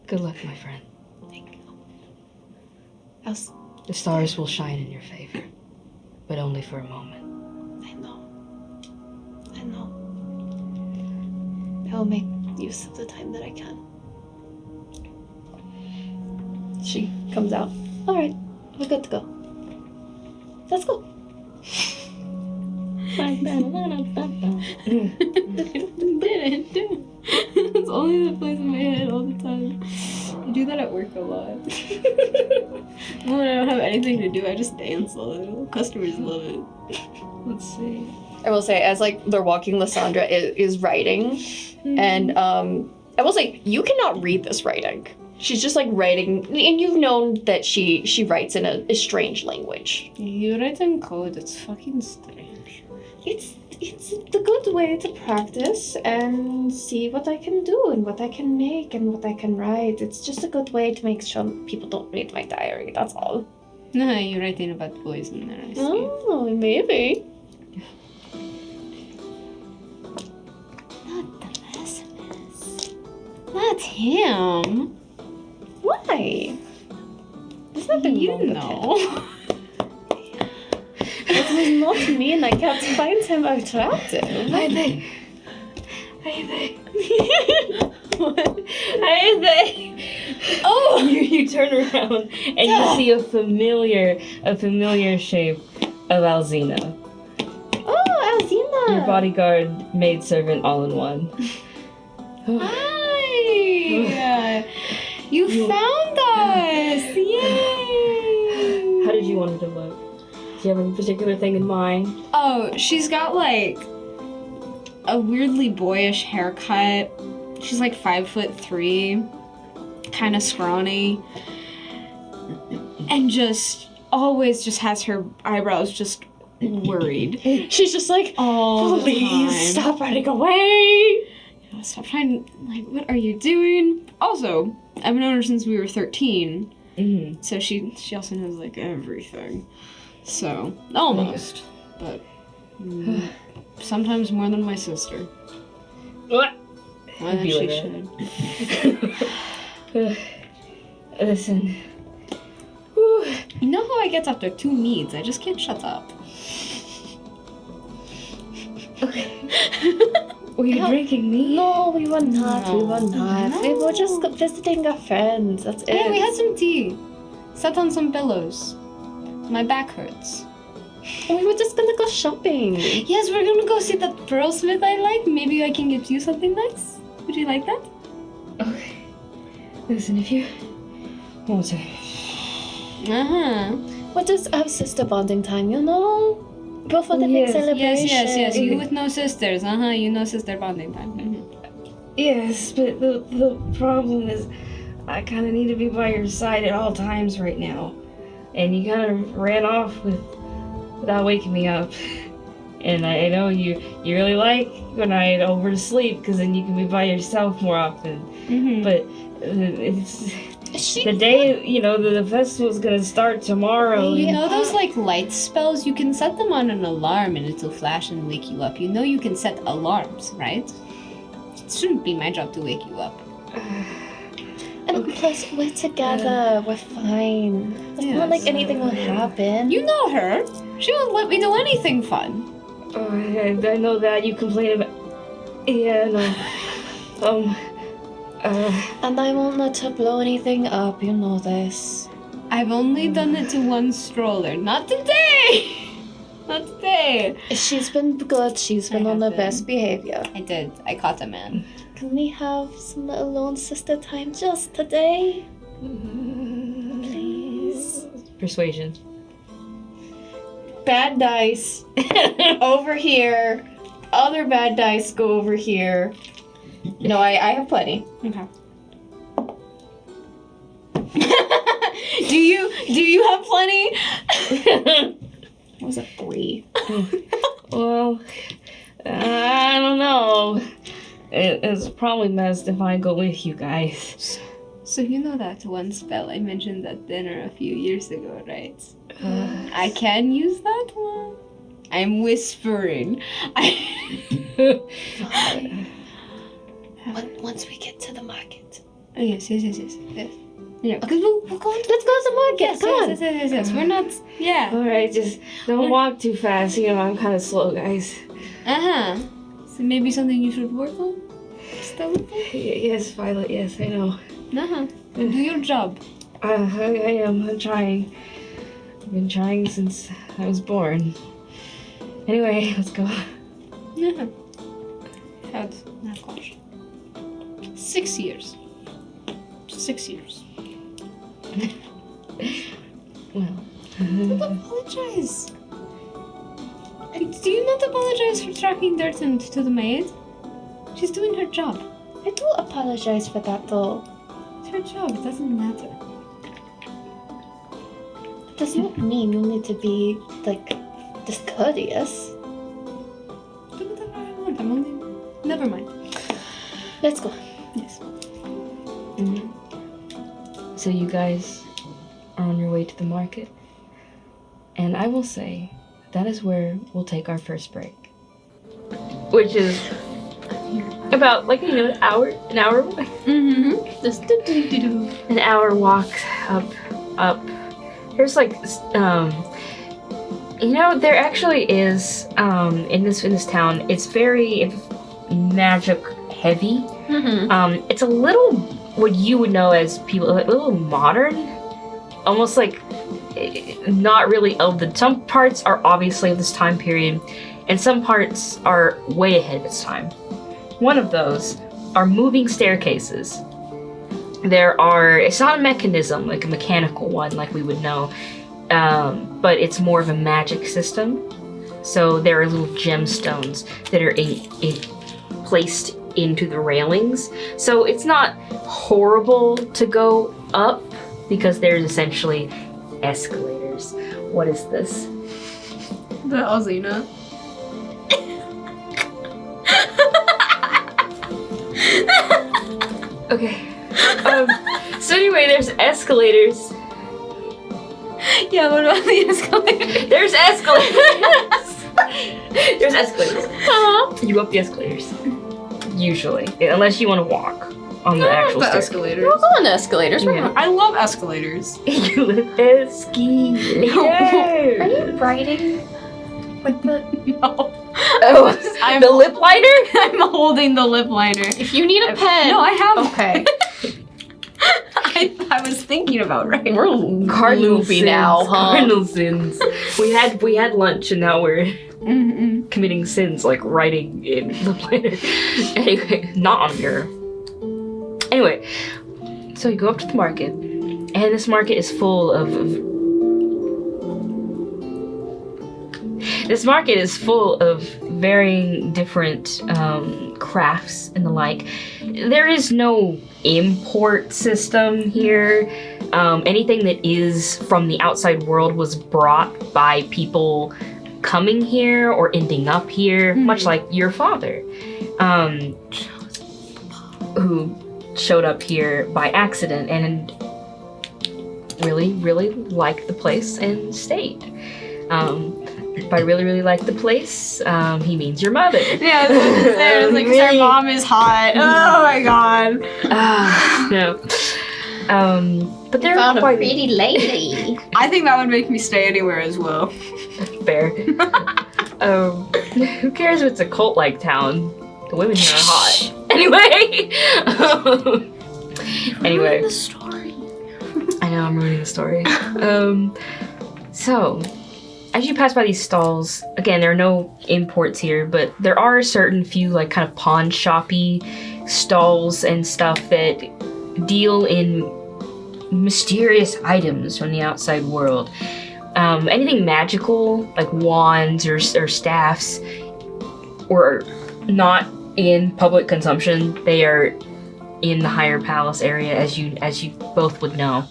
Good luck, my friend. Thank you. The stars will shine in your favor, but only for a moment. I know. I will make use of the time that I can. She comes out. All right, we're good to go. Let's go. It's only that plays in my head all the time. I do that at work a lot. When I don't have anything to do, I just dance a little. Customers love it. Let's see. I will say, as like they're walking, Lysandra is writing, and I will say you cannot read this writing. She's just like writing, and you've known that she writes in a strange language. You write in code, it's fucking strange. It's the good way to practice and see what I can do and what I can make and what I can write. It's just a good way to make sure people don't read my diary. That's all. No, you're writing about boys in there, I see. Oh, maybe. Not the pessimist. Not him. Why? There's nothing You wrong with him. know. It was not me, and I can't find him attractive. Hi there. Hi there. What? Hi there. Oh! You turn around and you see a familiar shape of Alzina. Oh, Alzina! Your bodyguard, maidservant, all in one. Hi! You found us! Yay! How did you want it to look? Do you have a particular thing in mind? Oh, she's got like a weirdly boyish haircut. She's like 5'3", kind of scrawny, and just always just has her eyebrows just worried. She's just like, All the please time. stop running away. Yeah, stop trying. Like, what are you doing? Also, I've known her since we were 13, Mm-hmm. so she also knows like everything. So almost, but sometimes more than my sister. What? More than Be she like should. Listen. You know how I get after 2 meads? I just can't shut up. Okay. Were you drinking me? No, we were not. We were No. not. We were just visiting our friends. That's it. Yeah, we had some tea. Sat on some pillows. My back hurts. We were just gonna go shopping. Yes, we're gonna go see that pearlsmith I like. Maybe I can give you something nice. Would you like that? Okay. Listen, if you want to. We're just our sister bonding time, you know? Go for the big Yes, celebration. Yes. You with no sisters. You know sister bonding time. Yes, but the problem is I kind of need to be by your side at all times right now. And you kind of ran off without waking me up. And I know you really like when I oversleep because then you can be by yourself more often. But it's the day, the festival's gonna start tomorrow. You know those light spells? You can set them on an alarm and it'll flash and wake you up. You know you can set alarms, right? It shouldn't be my job to wake you up. And plus, we're together. We're fine. It's not like anything will happen. You know her. She won't let me do anything fun. Oh, I know that you complain about. Yeah, no. And I won't let her blow anything up. You know this. I've only done it to one stroller. Not today. Not today. She's been good. She's been on her best behavior. I did. I caught a man. Can we have some alone sister time just today? Please. Persuasion. Bad dice. Over here. Other bad dice go over here. No, I have plenty. Okay. Do you have plenty? What was it? 3. Well, I don't know. It's probably best if I go with you guys. So you know that one spell I mentioned at dinner a few years ago, right? I can use that one. I'm whispering. Once we get to the market. Oh, yes. Yeah, because we'll go. Let's go to the market. Yes, Come on. yes. We're not. Yeah. Alright, just don't walk too fast. I'm kind of slow, guys. So maybe something you should work on. Yes, Violet, yes, I know. Do your job. I am. I'm trying. I've been trying since I was born. Anyway, let's go. Had, oh gosh, 6 years. 6 years. Well. Don't apologize. Do you not apologize for tracking dirt to the maid? She's doing her job. I do apologize for that, though. It's her job. It doesn't matter. It does not mean you need to be, discourteous. Do whatever I want. I'm only... Never mind. Let's go. Yes. So you guys are on your way to the market. And I will say, that is where we'll take our first break. Which is about, an hour away. Just do. An hour walk up. There's there actually is, in this town, it's very magic heavy. It's a little, what you would know as people, a little modern, almost not really some parts are obviously of this time period, and some parts are way ahead of its time. One of those are moving staircases. It's not a mechanism, like a mechanical one like we would know, but it's more of a magic system. So there are little gemstones that are placed into the railings. So it's not horrible to go up because there's essentially escalators. What is this? The Alzina. Okay. So anyway, there's escalators. Yeah, what about the escalator? There's escalators. There's escalators. You go up the escalators. Usually. Unless you want to walk on the actual stairs. escalators. We'll go on the escalators. Yeah. I love escalators. You live escalators. Are you writing with the... No. Oh, the lip liner? I'm holding the lip liner. If you need a pen... No, I have. Okay. I was thinking about right. We're Cardinal loopy sins, now, huh? Cardinal sins. We had lunch and now we're committing sins, like writing in the planner. Anyway, not on here. Anyway, so you go up to the market, and this market is full of varying different crafts and the like. There is no import system here. Anything that is from the outside world was brought by people coming here or ending up here, much like your father, who showed up here by accident and really, really liked the place and stayed. By really, really like the place, he means your mother. Yeah, I was like, Really? our mom is hot. Oh my god. No. But they're Found a quite pretty lady. I think that would make me stay anywhere as well. fair. Who cares if it's a cult-like town? The women here are hot. Anyway. Anyway. The story. I know, I'm ruining the story. So, as you pass by these stalls, again, there are no imports here, but there are certain few, like, kind of pawn shoppy stalls and stuff that deal in mysterious items from the outside world. Anything magical, like wands or staffs, or not in public consumption, they are in the higher palace area, as you both would know.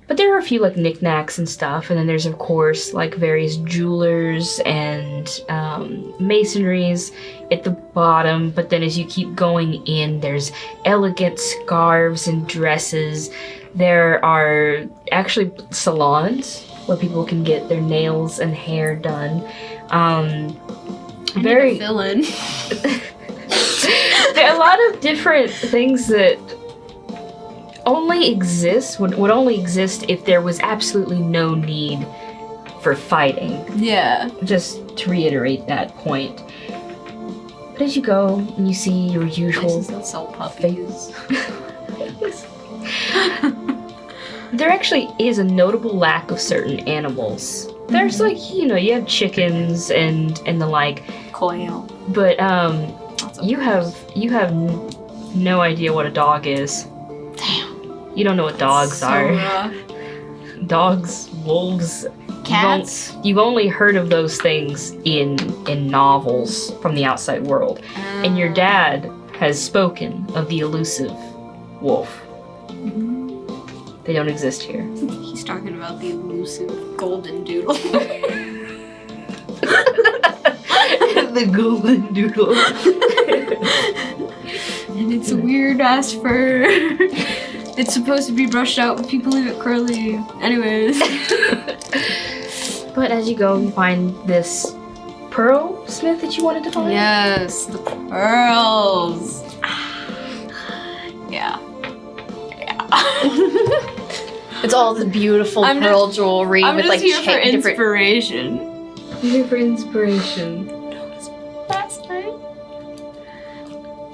But there are a few like knickknacks and stuff, and then there's of course like various jewelers and masonries at the bottom. But then as you keep going in, there's elegant scarves and dresses. There are actually salons where people can get their nails and hair done. Very fill in. there are a lot of different things that only exist would only exist if there was absolutely no need for fighting. Yeah. Just to reiterate that point. But as you go and you see your usual, Places that sell puppies. there actually is a notable lack of certain animals. There's like, you have chickens and the like, Quail. but you have no idea what a dog is. Damn. You don't know what dogs So are. rough. Dogs, wolves, Cats. You've only heard of those things in novels from the outside world. And your dad has spoken of the elusive wolf. They don't exist here. He's talking about the elusive golden doodle. The golden doodle. And it's a weird ass fur. It's supposed to be brushed out, but people leave it curly. Anyways. But as you go, you find this pearl smith that you wanted to find. Yes, the pearls. Yeah. It's all the beautiful I'm pearl jewelry I'm with just like here for different. inspiration. Here for inspiration. Last night,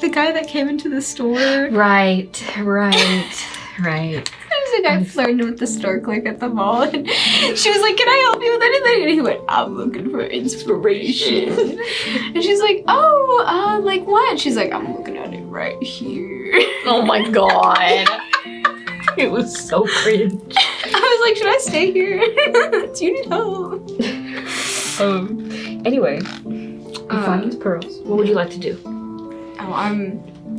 the guy that came into the store. Right. There's a guy flirting with the store clerk at the mall, and she was like, "Can I help you with anything?" And he went, "I'm looking for inspiration." And she's like, "Oh, like what?" And she's like, "I'm looking at it right here." Oh my god. It was so cringe. I was like, "Should I stay here? Do you need help?" Anyway, you find these pearls. What would you like to do?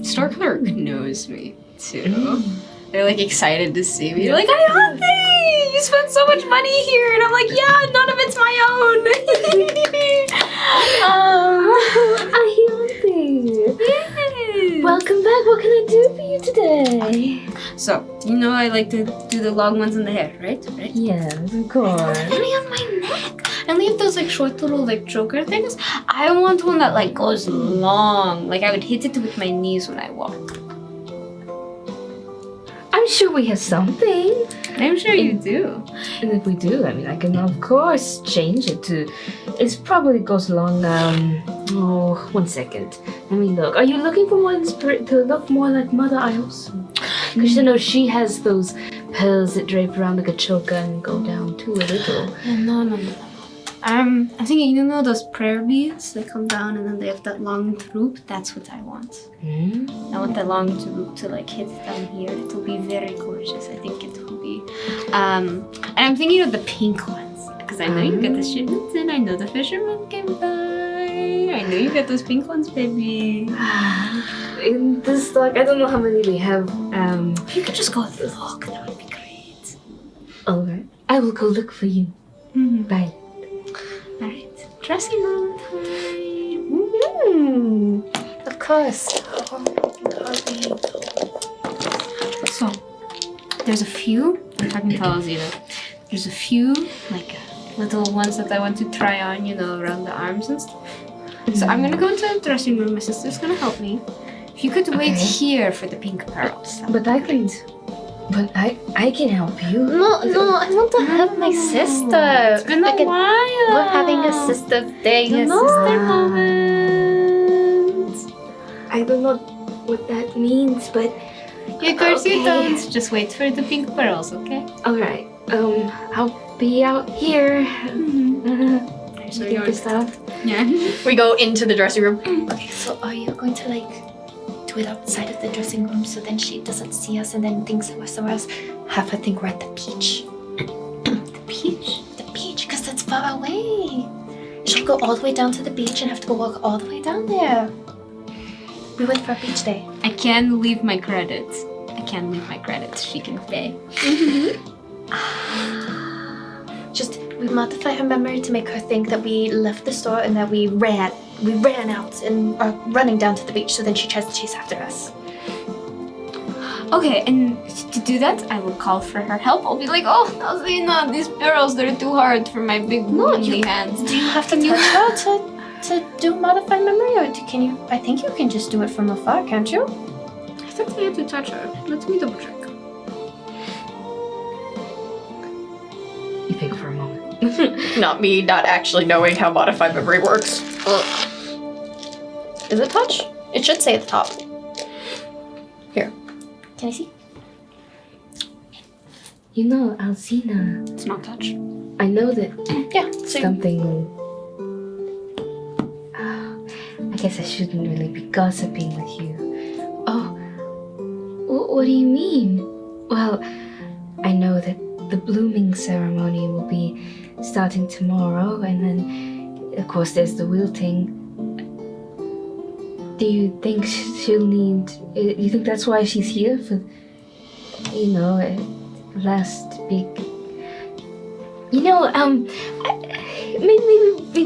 Store clerk knows me too. They're like excited to see me. They're like, "Ayante, you spent so much money here," and I'm like, "Yeah, none of it's my own." Ayante. Yes. Welcome back. What can I do for you today? So, I like to do the long ones in the hair, right? Yes, of course. And I have my neck. I only have those like short little like choker things. I want one that like goes long. Like I would hit it with my knees when I walk. I'm sure we have something. I'm sure you do. And if we do, I mean, I can of course change it to. It probably goes along. 1 second. Let me look. Are you looking for one to look more like Mother Isles? Because you know she has those pearls that drape around like a choker and go down too a little. No. I'm thinking, you know those prayer beads that come down and then they have that long loop? That's what I want. I want that long loop to like hit down here. It will be very gorgeous. I think it will be. And I'm thinking of the pink ones because I know you get the shipments in. I know the fishermen came by. I know you get those pink ones, baby. In this stock, I don't know how many we have. If you could just go look, that would be great. Alright. I will go look for you. Bye. Alright. Dressing room time. Of course. So, there's a few, if I can tell us either, there's a few, like, little ones that I want to try on, you know, around the arms and stuff. So I'm gonna go into the dressing room, my sister's gonna help me. If you could wait here for the pink pearls. But I can help you. No, I want to help my sister. It's been a while. We're having a sister's day, a No. sister moment. I don't know what that means, but Yeah, of course you Okay. don't. Just wait for the pink pearls, okay? alright. I'll be out here. So Get this stuff. Yeah. We go into the dressing room. Okay, so are you going to like do it outside of the dressing room so then she doesn't see us and then thinks we're somewhere else? Have her think we're at the beach. The peach? The beach, because that's far away. She'll go all the way down to the beach and have to go walk all the way down there. We went for a beach day. I can leave my credits. She can pay. Just we modify her memory to make her think that we left the store and that we ran out and are running down to the beach. So then she tries to chase after us. Okay, and to do that, I will call for her help. I'll be like, oh, Alzina, these pearls, they're too hard for my big womanly hands. Do you have to touch her to do modify memory, or can you? I think you can just do it from afar, can't you? I thought I had to touch her. Let me double check. You think for a moment. Not me not actually knowing how modified memory works. Is it touch? It should say at the top. Here. Can I see? You know, Alzina, It's not touch. I know that Yeah. So something. I guess I shouldn't really be gossiping with you. Oh, what do you mean? Well, I know that the blooming ceremony will be starting tomorrow, and then, of course, there's the wilting. Do you think she'll need? You think that's why she's here for? Last big. Maybe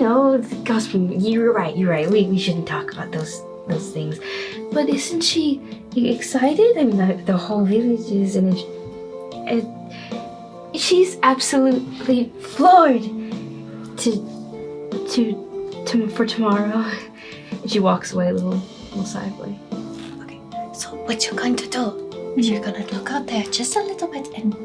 gossiping. You're right. We shouldn't talk about those things. But isn't she excited? I mean, the whole village is, and she's absolutely floored for tomorrow. And she walks away a little sadly. Okay. So what you're going to do is you're gonna look out there just a little bit and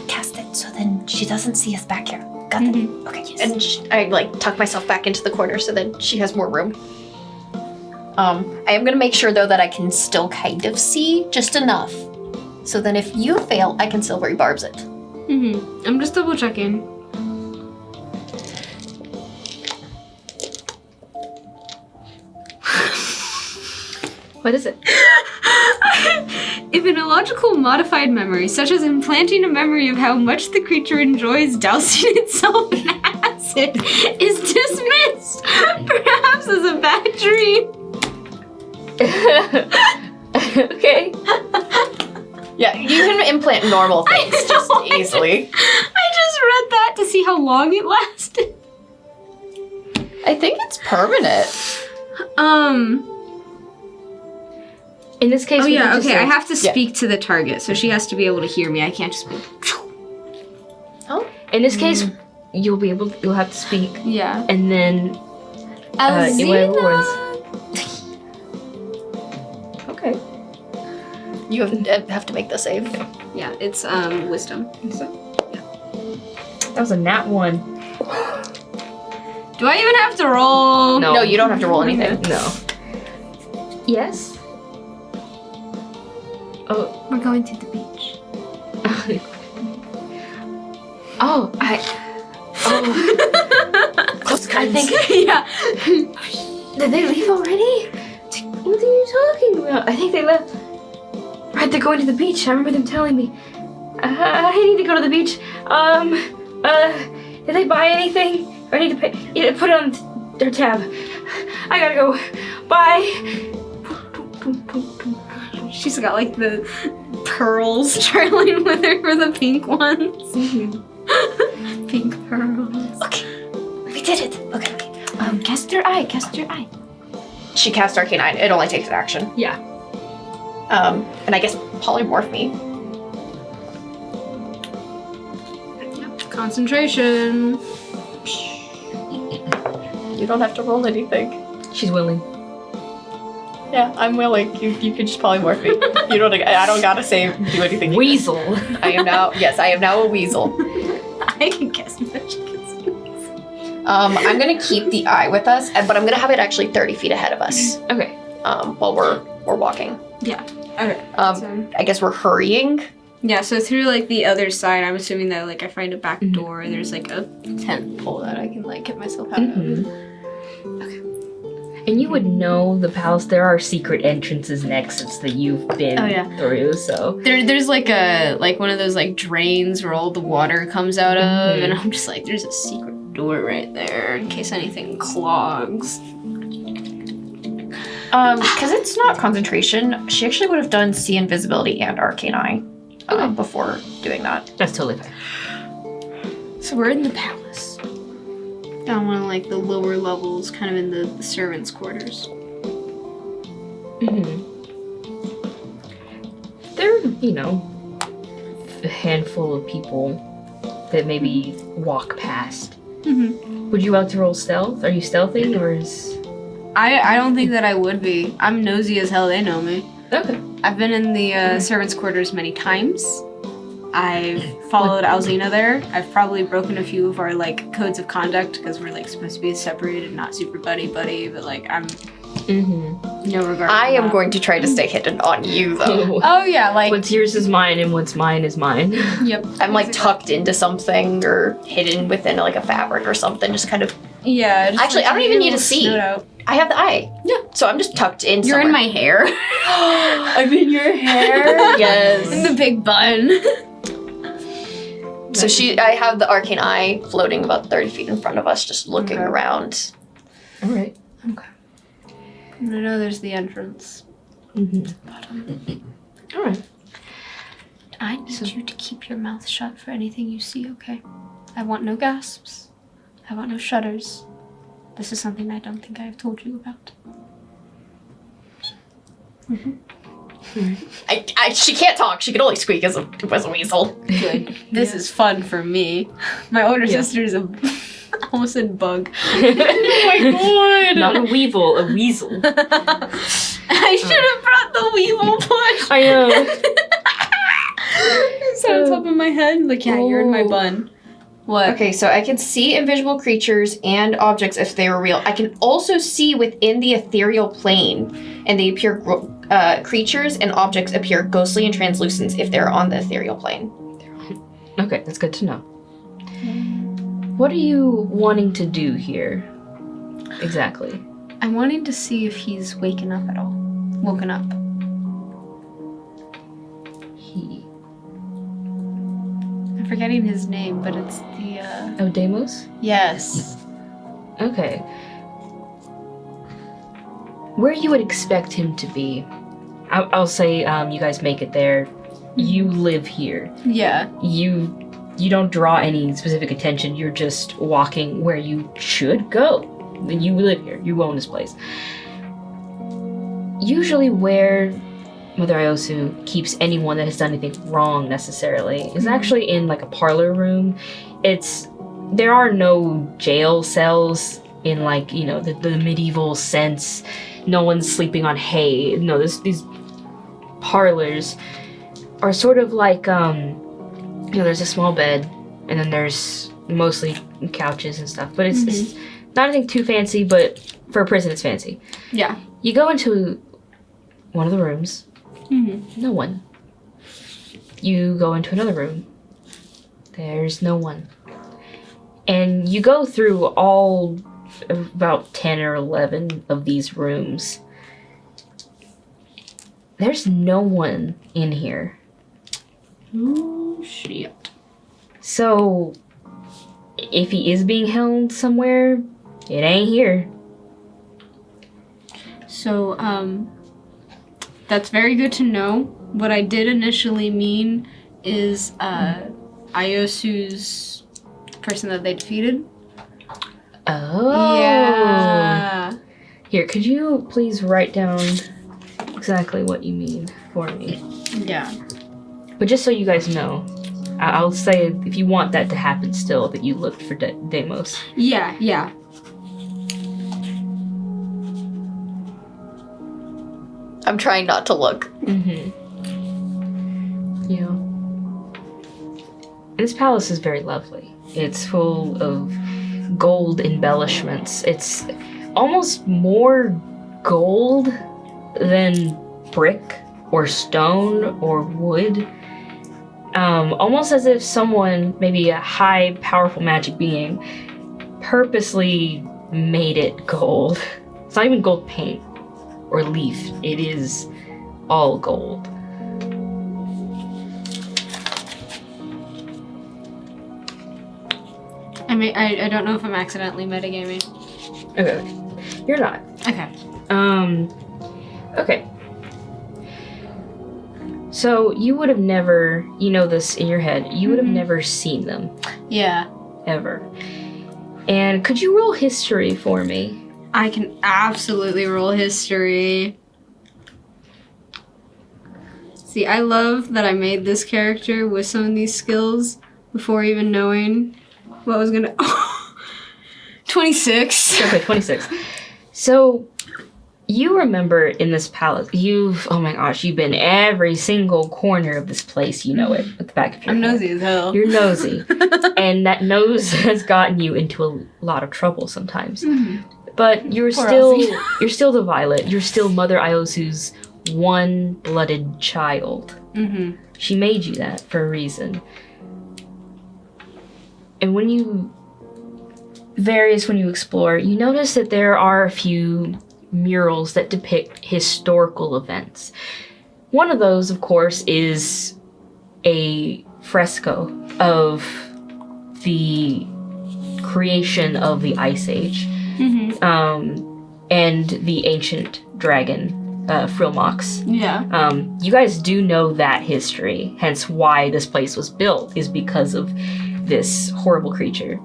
cast it so then she doesn't see us back here. Got it? Okay. Yes. and I like tuck myself back into the corner so then she has more room. I am gonna make sure though that I can still kind of see just enough. So then if you fail, I can silvery barbs it. I'm just double checking. What is it? If an illogical modified memory, such as implanting a memory of how much the creature enjoys dousing itself in acid, is dismissed, perhaps as a bad dream. Okay. Yeah, you can implant normal things just easily. I just read that to see how long it lasted. I think it's permanent. In this case, Oh we yeah, can just okay. I say- have to speak to the target, so she has to be able to hear me. I can't just be. In this case, you'll have to speak, Yeah. and then whatever words. Okay. You have to make the save. Yeah, it's wisdom. That was a nat 1. Do I even have to roll? No. No, you don't have to roll anything. No. Yes. Oh. We're going to the beach. Oh, I think. Yeah. Did they leave already? What are you talking about? I think they left. Right, they're going to the beach. I remember them telling me. I need to go to the beach. Did they buy anything? Or I need to pay? Yeah, put it on their tab. I gotta go. Bye. She's got like the pearls trailing with her for the pink ones. Pink pearls. Okay, we did it. Okay. Cast your eye. She cast Arcane Eye. It only takes an action. Yeah. And I guess polymorph me. Concentration. You don't have to roll anything. She's willing. Yeah, I'm willing. You can just polymorph me. You don't. I don't gotta do anything. Weasel. I am now a weasel. I can guess magic. I'm gonna keep the eye with us, but I'm gonna have it actually 30 feet ahead of us. Okay. While we're walking. Yeah. Okay. I guess we're hurrying. Yeah, so through like the other side, I'm assuming that like I find a back door. There's like a tent pole that I can like get myself out of. Okay. And you would know the palace. There are secret entrances and exits that you've been through. So There's like one of those like drains where all the water comes out of, and I'm just like, there's a secret door right there in case anything clogs. Because it's not concentration, she actually would have done See Invisibility and Arcane Eye before doing that. that's totally fine. So we're in the palace. Down one of like the lower levels, kind of in the servants' quarters. There are, a handful of people that maybe walk past. Would you like to roll stealth? Are you stealthing or is... I don't think that I would be. I'm nosy as hell, they know me. Okay. I've been in the servants' quarters many times. I've followed Alzina there. I've probably broken a few of our like codes of conduct because we're like supposed to be separated, not super buddy, but like I'm no regard. I am going to try to stay hidden on you though. Oh yeah, like What's yours is mine and what's mine is mine. Yep. I'm like tucked into something or hidden within like a fabric or something, just kind of. Yeah. Just Actually, like, I don't even need to see. snoot out. I have the eye. Yeah. So I'm just tucked in. You're in somewhere. my hair. I'm in your hair. Yes. In the big bun. So I have the Arcane Eye floating about 30 feet in front of us, just looking around. All right. Okay. I know there's the entrance. Bottom. All right. I need you to keep your mouth shut for anything you see, okay? I want no gasps. I want no shudders. This is something I don't think I have told you about. She can't talk. She can only squeak as a weasel. Good. This is fun for me. My older sister's a almost said bug. Oh my god! Not a weevil, a weasel. I should have brought the weevil push. I know. It's on top of my head. Like, yeah, you're in my bun. What? Okay, so I can see invisible creatures and objects if they were real. I can also see within the ethereal plane, and they appear. Creatures and objects appear ghostly and translucent if they're on the ethereal plane. Okay, that's good to know. What are you wanting to do here? Exactly. I'm wanting to see if he's woken up at all. Woken up. I'm forgetting his name, but it's the, Oh, Deimos? Yes. Okay. Where you would expect him to be. I'll say you guys make it there. You live here. Yeah. You don't draw any specific attention. You're just walking where you should go. You live here. You own this place. Usually where Mother Iosu keeps anyone that has done anything wrong necessarily is actually in like a parlor room. There are no jail cells in like, the medieval sense. No one's sleeping on hay. No, these parlors are sort of like, there's a small bed, and then there's mostly couches and stuff. But it's not anything too fancy, but for a prison, it's fancy. Yeah. You go into one of the rooms. No one. you go into another room. There's no one. And you go through all about 10 or 11 of these rooms. There's no one in here. Oh, shit. So, if he is being held somewhere, it ain't here. So, that's very good to know. What I did initially mean is, Iosu's person that they defeated. Oh. Yeah. Here, could you please write down exactly what you mean for me? Yeah. But just so you guys know, I'll say if you want that to happen still, that you looked for Deimos. Yeah. I'm trying not to look. Mm-hmm. Yeah. This palace is very lovely. It's full of gold embellishments. It's almost more gold than brick or stone or wood. Almost as if someone, maybe a high, powerful magic being, purposely made it gold. It's not even gold paint or leaf. It is all gold. I don't know if I'm accidentally metagaming. Okay. You're not. Okay. Okay. So you would have never, you know this in your head, you would have never seen them. Yeah. Ever. And could you roll history for me? I can absolutely roll history. See, I love that I made this character with some of these skills before even knowing what was gonna... 26. Okay, 26. So you remember in this palace, oh my gosh, you've been every single corner of this place, you know it, at the back of your I'm head. nosy as hell. You're nosy. And that nose has gotten you into a lot of trouble sometimes. But you're Poor still Elsie. you're still the Violet. You're still Mother Iosu's one-blooded child. She made you that for a reason. And when you explore, you notice that there are a few murals that depict historical events. One of those, of course, is a fresco of the creation of the Ice Age, and the ancient dragon, Frilmox. Yeah. You guys do know that history, hence why this place was built, is because of this horrible creature.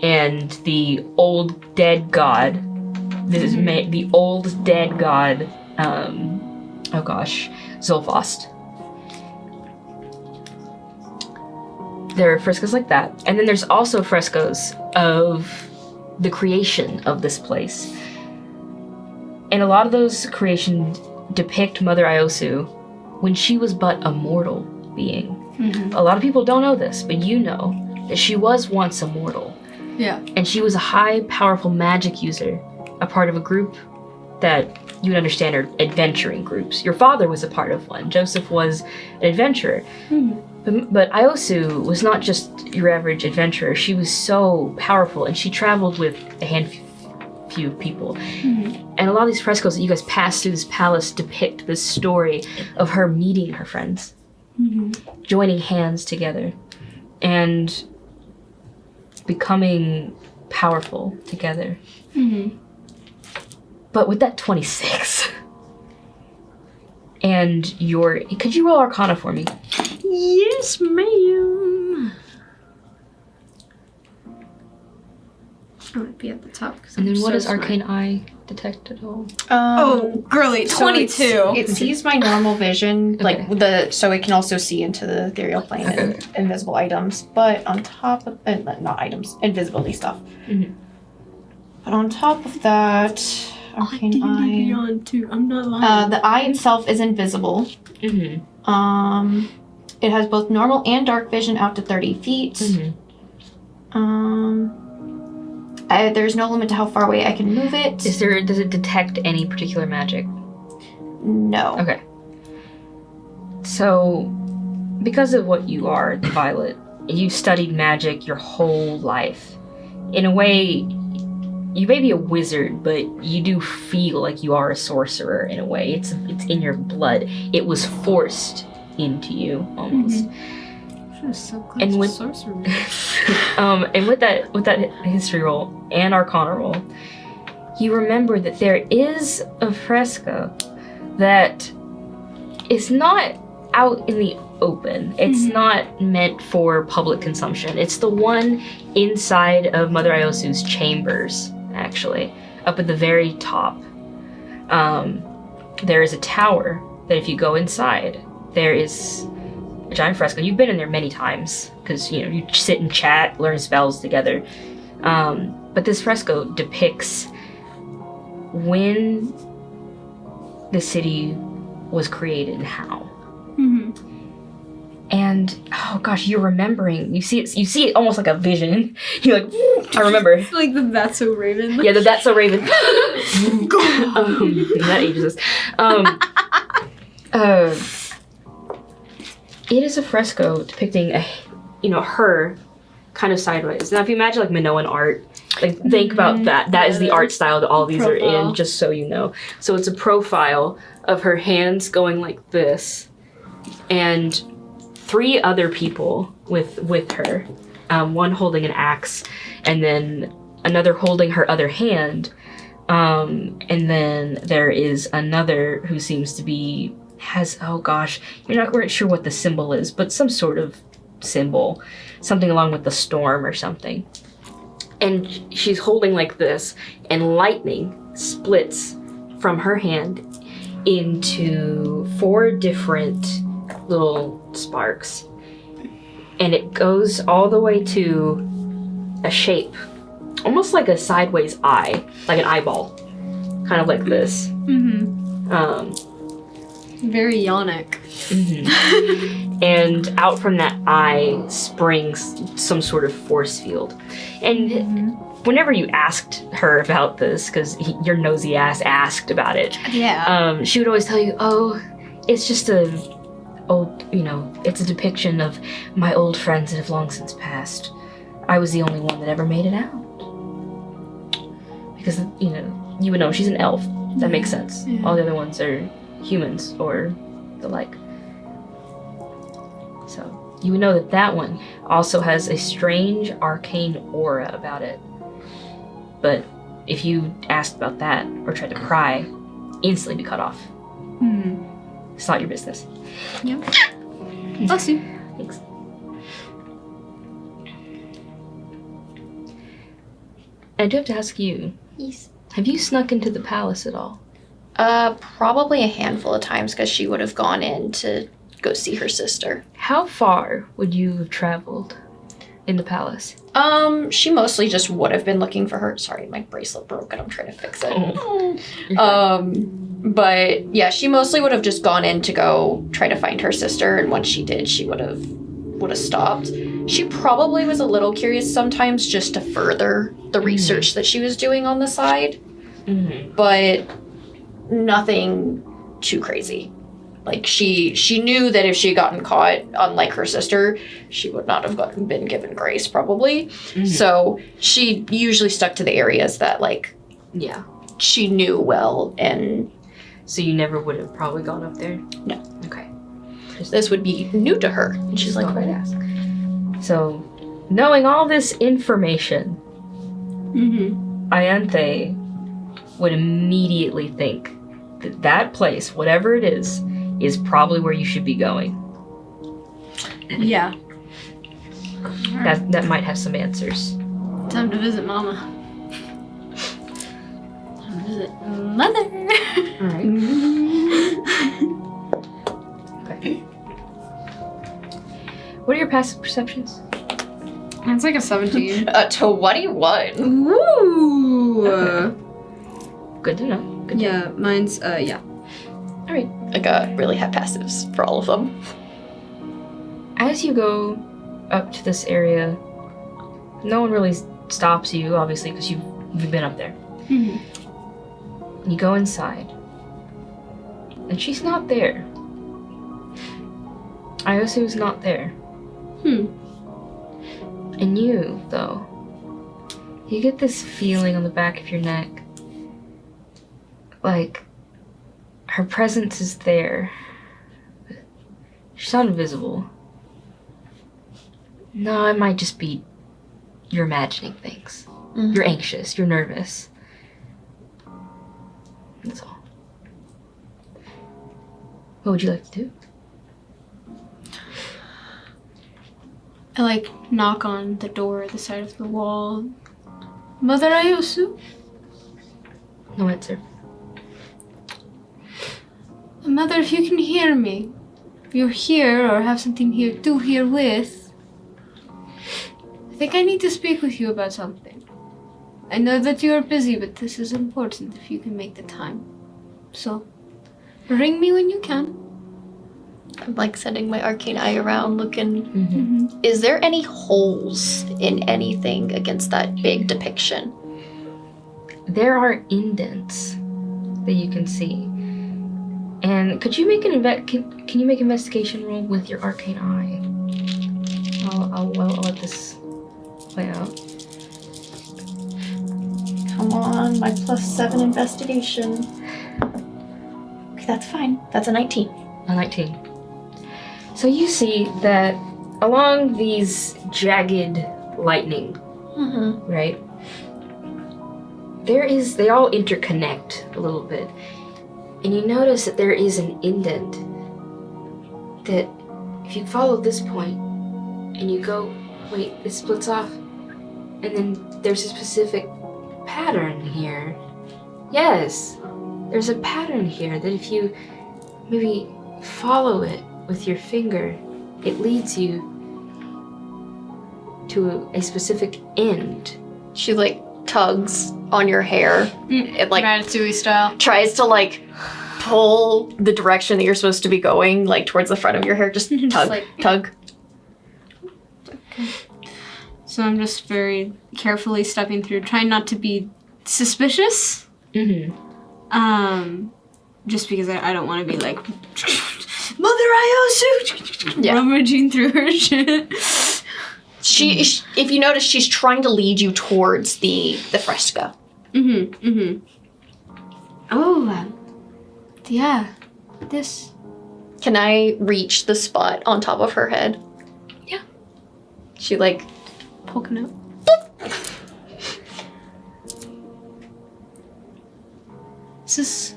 And the old dead god, the old dead god, Zolfast. There are frescoes like that. And then there's also frescoes of the creation of this place. And a lot of those creations depict Mother Iosu when she was but a mortal being. A lot of people don't know this, but you know that she was once a mortal. Yeah. And she was a high, powerful magic user, a part of a group that you would understand are adventuring groups. Your father was a part of one. Joseph was an adventurer. But Iosu was not just your average adventurer. She was so powerful, and she traveled with a few people. And a lot of these frescoes that you guys pass through this palace depict this story of her meeting her friends, joining hands together, and becoming powerful together. But with that 26, and could you roll Arcana for me? Yes, ma'am. I might be at the top. And then what does Arcane Eye detect at all? Oh, girly, 22. It sees my normal vision, so it can also see into the ethereal plane and invisible items. But on top of not items, invisibility stuff. But on top of that, Arcane Eye. Beyond too. I'm not lying. The eye itself is invisible. It has both normal and dark vision out to 30 feet. There's no limit to how far away I can move it. Does it detect any particular magic? No. Okay. So, because of what you are, Violet, you've studied magic your whole life. In a way, you may be a wizard, but you do feel like you are a sorcerer in a way. It's in your blood. It was forced into you almost. And with sorcerer. and with that history roll and arcana roll, you remember that there is a fresco that is not out in the open. It's not meant for public consumption. It's the one inside of Mother Iosu's chambers, actually, up at the very top. There is a tower that if you go inside, there is a giant fresco. You've been in there many times because you sit and chat, learn spells together. But this fresco depicts when the city was created and how. And oh gosh, you're remembering. You see it almost like a vision. You're like, I remember. Like the That's So Raven. Yeah, That's So Raven. That ages us. It is a fresco depicting her kind of sideways. Now, if you imagine like Minoan art, like think about that. That is the art style that all these are in, just so you know. So it's a profile of her hands going like this, and 3 other people with her, one holding an axe, and then another holding her other hand, and then there is another who seems to be you're not quite sure what the symbol is, but some sort of symbol, something along with the storm or something. And she's holding like this, and lightning splits from her hand into 4 different little sparks. And it goes all the way to a shape, almost like a sideways eye, like an eyeball, kind of like this. Very yonic. And out from that eye springs some sort of force field. And whenever you asked her about this, because your nosy ass asked about it, she would always tell you, oh, it's just it's a depiction of my old friends that have long since passed. I was the only one that ever made it out. Because, you would know she's an elf. That makes sense. Yeah. All the other ones are humans or the like. So you would know that one also has a strange arcane aura about it. But if you asked about that or tried to pry, instantly be cut off. It's not your business. Yep. Bless you. Thanks. I do have to ask you. Yes. Have you snuck into the palace at all? Probably a handful of times because she would have gone in to go see her sister. How far would you have traveled in the palace? She mostly just would have been looking for her. Sorry, my bracelet broke and I'm trying to fix it. But yeah, she mostly would have just gone in to go try to find her sister, and once she did, she would have stopped. She probably was a little curious sometimes just to further the research that she was doing on the side. But nothing too crazy. Like she knew that if she had gotten caught, unlike her sister, she would not have been given grace probably. So she usually stuck to the areas that she knew well. And so you never would have probably gone up there? No. Okay. This would be new to her. And she's like, right. Ask. So knowing all this information, Ianthe would immediately think that place, whatever it is probably where you should be going. Yeah. That might have some answers. Time to visit Mama. Time to visit Mother. All right. Okay. What are your passive perceptions? That's like a 17. 21. Ooh. Okay. Good to know. Yeah, mine's, yeah. All right. Really have passives for all of them. As you go up to this area, no one really stops you, obviously, because you've been up there. And you go inside, and she's not there. Iosu's not there. And you, though, you get this feeling on the back of your neck, like her presence is there. She's not invisible. No, it might just be you're imagining things. You're anxious, you're nervous. That's all. What would you like to do? I like knock on the door at the side of the wall. Mother Iosu? No answer. Mother, if you can hear me, if you're here or have something here to hear with, I think I need to speak with you about something. I know that you're busy, but this is important if you can make the time. So, ring me when you can. I'm like sending my arcane eye around looking. Is there any holes in anything against that big depiction? There are indents that you can see. And could you make can you make an investigation roll with your arcane eye? I'll let this play out. Come on, my +7 investigation. Okay, that's fine. That's a 19. A 19. So you see that along these jagged lightning, right? They all interconnect a little bit. And you notice that there is an indent that if you follow this point and you go, wait, it splits off. And then there's a specific pattern here. Yes, there's a pattern here that if you maybe follow it with your finger, it leads you to a specific end. She like tugs on your hair. It like Ratatouille style. tries to like pull the direction that you're supposed to be going, like towards the front of your hair. Just tug, like- tug. So I'm just very carefully stepping through, trying not to be suspicious. Just because I don't want to be like, Mother Iosu! Rummaging through her shit. She, if you notice, she's trying to lead you towards the fresco. Oh, yeah. This. Can I reach the spot on top of her head? Yeah. She like Poking out. Is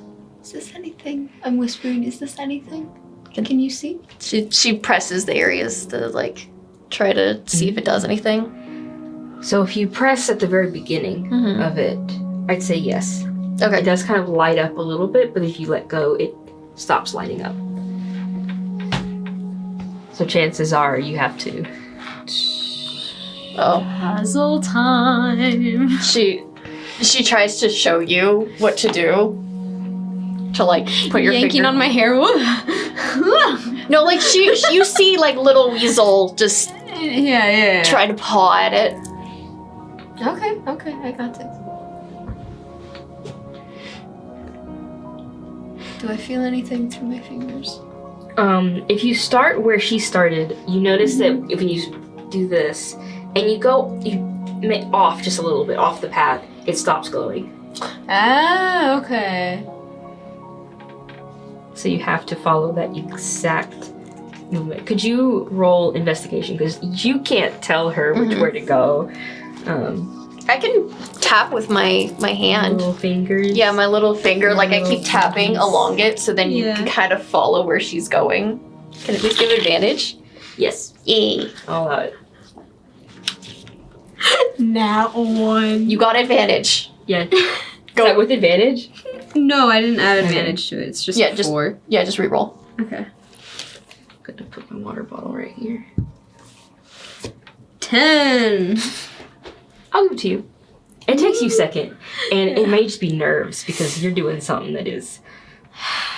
this anything? I'm whispering, is this anything? Can you see? she presses the areas to like try to see if it does anything. So if you press at the very beginning of it, I'd say yes. Okay. It does kind of light up a little bit, but if you let go, it stops lighting up. So chances are you have to. Oh. Puzzle time. She tries to show you what to do. To like put your Yanking finger on my hair. No, like you see like little weasel just Yeah. try to paw at it. Okay, I got this. Do I feel anything through my fingers? If you start where she started, you notice that if you do this and you go off just a little bit off the path, it stops glowing. Ah, okay. So you have to follow that exact movement. Could you roll investigation? Because you can't tell her where to go. I can tap with my hand. Little fingers. Yeah, my little finger. Like I keep Little tapping fingers. along it, so then you can kind of follow where she's going. Can it please give advantage? Yes. Yay! I'll allow it. Now one. You got advantage. Yeah. Go. Is that with advantage? No, I didn't add advantage to it. It's just Yeah, just 4. Yeah, just reroll. Okay. Gonna put my water bottle right here. 10. I'll give it to you. It takes you a second, and it may just be nerves because you're doing something that is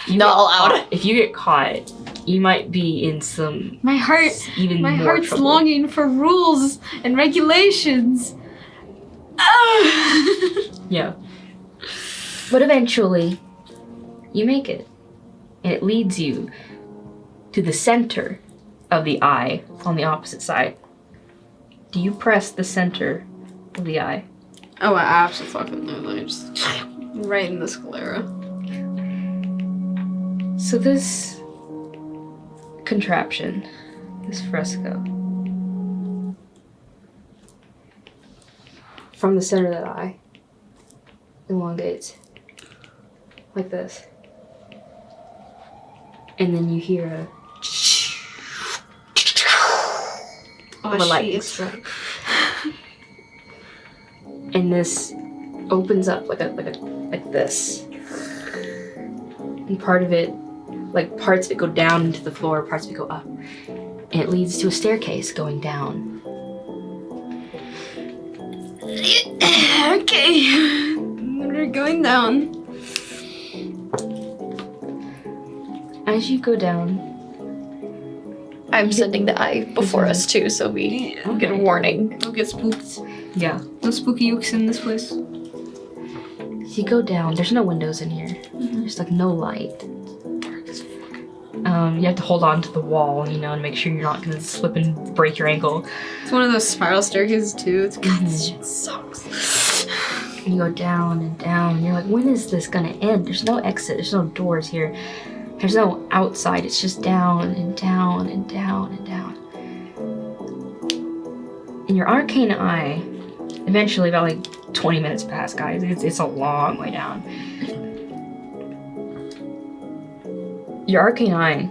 Not allowed. If you get caught, you might be in some My heart. even My more heart's trouble. longing for rules and regulations. Yeah. But eventually, you make it, and it leads you to the center of the eye on the opposite side. Do you press the center of the eye? Oh, I absolutely just right in the sclera. So this contraption, this fresco, from the center of that eye, elongates like this. And then you hear a of a lightning strike. And this opens up like this. And parts of it go down into the floor, parts of it go up. And it leads to a staircase going down. Okay. We're going down. As you go down, I'm sending the eye before us too, so we get a warning. Don't get spooked. yeah, No spooky yooks in this place. as you go down, there's no windows in here. There's like no light. Dark as fuck. You have to hold on to the wall, and make sure you're not gonna slip and break your ankle. It's one of those spiral staircases too. It's God, this shit sucks. And you go down and down, and you're like, when is this gonna end? There's no exit, there's no doors here. There's no outside, it's just down and down and down and down. And your arcane eye, eventually about like 20 minutes pass, guys. It's a long way down. Your arcane eye,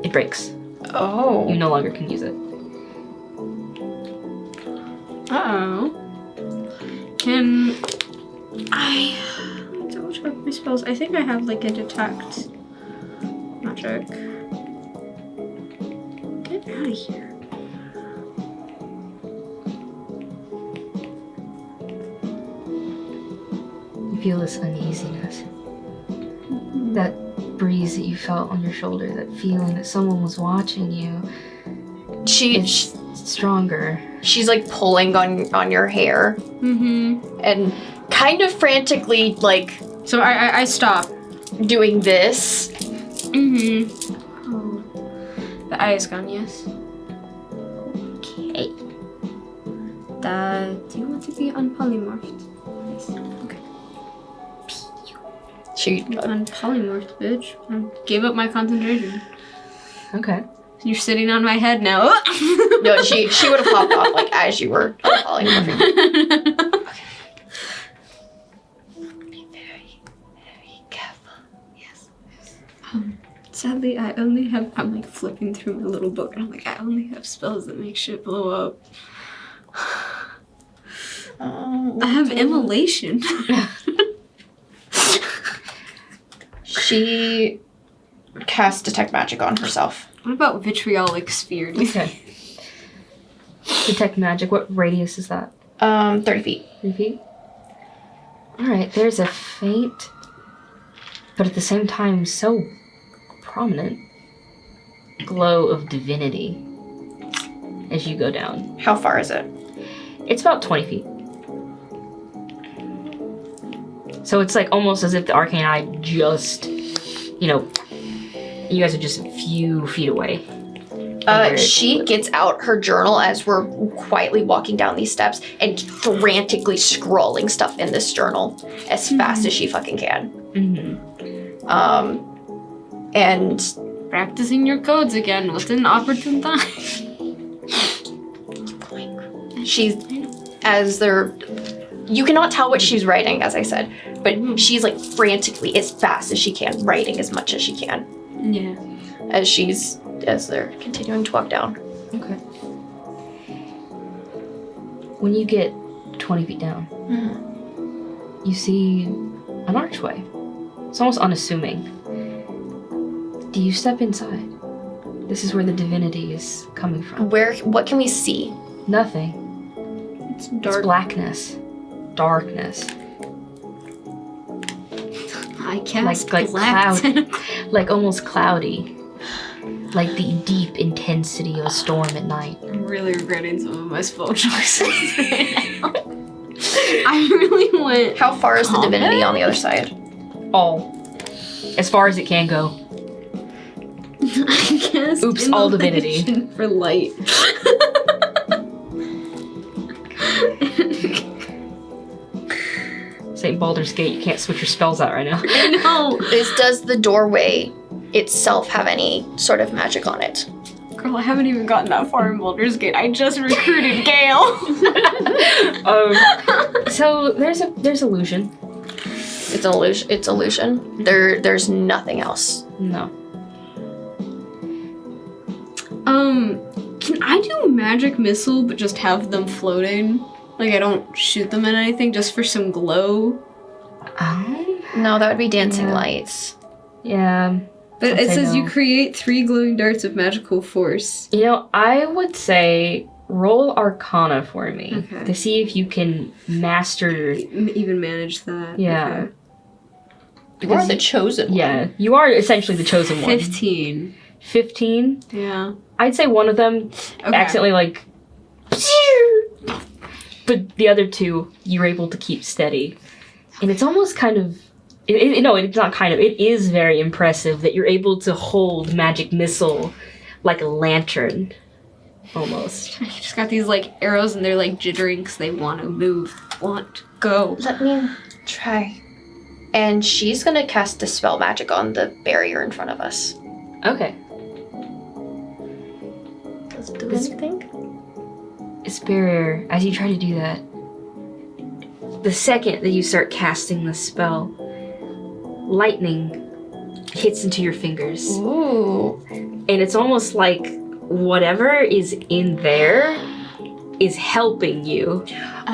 it breaks. Oh. You no longer can use it. Uh-oh. Can I double check my spells? I think I have like a detect magic. Get out of here. You feel this uneasiness. That breeze that you felt on your shoulder, that feeling that someone was watching you, it's stronger. She's like pulling on your hair Mm-hmm. and kind of frantically like So I stop. doing this. Mm-hmm. Oh. The eye is gone, yes. Okay. Do you want to be unpolymorphed? Yes. Okay. She Unpolymorphed, bitch. I gave up my concentration. Okay. You're sitting on my head now. no, she would have popped off like as you were polymorphing. Be very, very careful. Yes. Sadly, I'm like flipping through my little book and I'm like, I only have spells that make shit blow up. I have immolation. She cast detect magic on herself. What about vitriolic sphere? Okay. Detect magic. What radius is that? 30 feet. 3 feet? Alright, there's a faint, but at the same time so prominent, glow of divinity as you go down. How far is it? It's about 20 feet. So it's like almost as if the arcane eye just, you guys are just a few feet away. She gets out her journal as we're quietly walking down these steps and frantically scrawling stuff in this journal as fast as she fucking can. Mm-hmm. And Practicing your codes again. What an opportune time. she's, you cannot tell what she's writing, as I said, but she's like frantically, as fast as she can, writing as much as she can. Yeah. As they're continuing to walk down. Okay. When you get 20 feet down, you see an archway. It's almost unassuming. Do you step inside? This is where the divinity is coming from. What can we see? Nothing. It's It's dark. blackness. Darkness. I cast Like black. cloud. Like almost cloudy. Like the deep intensity of a storm at night. I'm really regretting some of my spell choices right now. I really went. How far is the divinity on the other side? All. As far as it can go. I guess. Oops, all divinity. Immolation for light. St. Baldur's Gate, you can't switch your spells out right now. I know. Does the doorway itself have any sort of magic on it? Girl, I haven't even gotten that far in Baldur's Gate. I just recruited Gale. So there's illusion. It's an illusion. It's illusion. There's nothing else. No. Can I do magic missile but just have them floating? Like I don't shoot them at anything, just for some glow? No, that would be dancing Yeah. lights. Yeah. But I'd it say says no. you create 3 glowing darts of magical force. You know, I would say roll Arcana for me Okay. to see if you can master. Even manage that. Yeah. You are the chosen one. Yeah, you are essentially the chosen one. 15. 15. Yeah. I'd say one of them Okay. accidentally like. But the other two, you're able to keep steady, and it's almost kind of. No, it's not kind of. It is very impressive that you're able to hold magic missile like a lantern, almost. I just got these like arrows and they're like jittering because they want to move, want to go. Let me try. And she's gonna cast Dispel Magic on the barrier in front of us. Okay. Does it do This- anything? It's barrier. As you try to do that, the second that you start casting the spell, lightning hits into your fingers. Ooh. And it's almost like whatever is in there is helping you.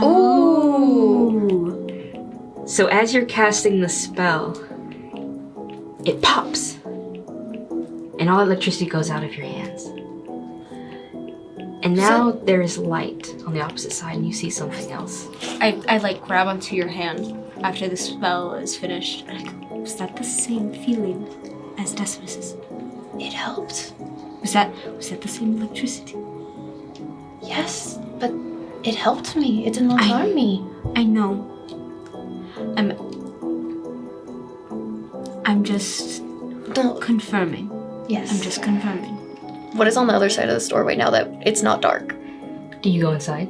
Ooh. So as you're casting the spell, it pops. And all electricity goes out of your hands. And now there is light on the opposite side, and you see something else. I like grab onto your hand after the spell is finished. And I go, was that the same feeling as Decimus's? It helped. Was that the same electricity? Yes, but it helped me. It did not I- harm me. I know. I'm just confirming. Yes. I'm just confirming. What is on the other side of this doorway now that it's not dark? Do you go inside?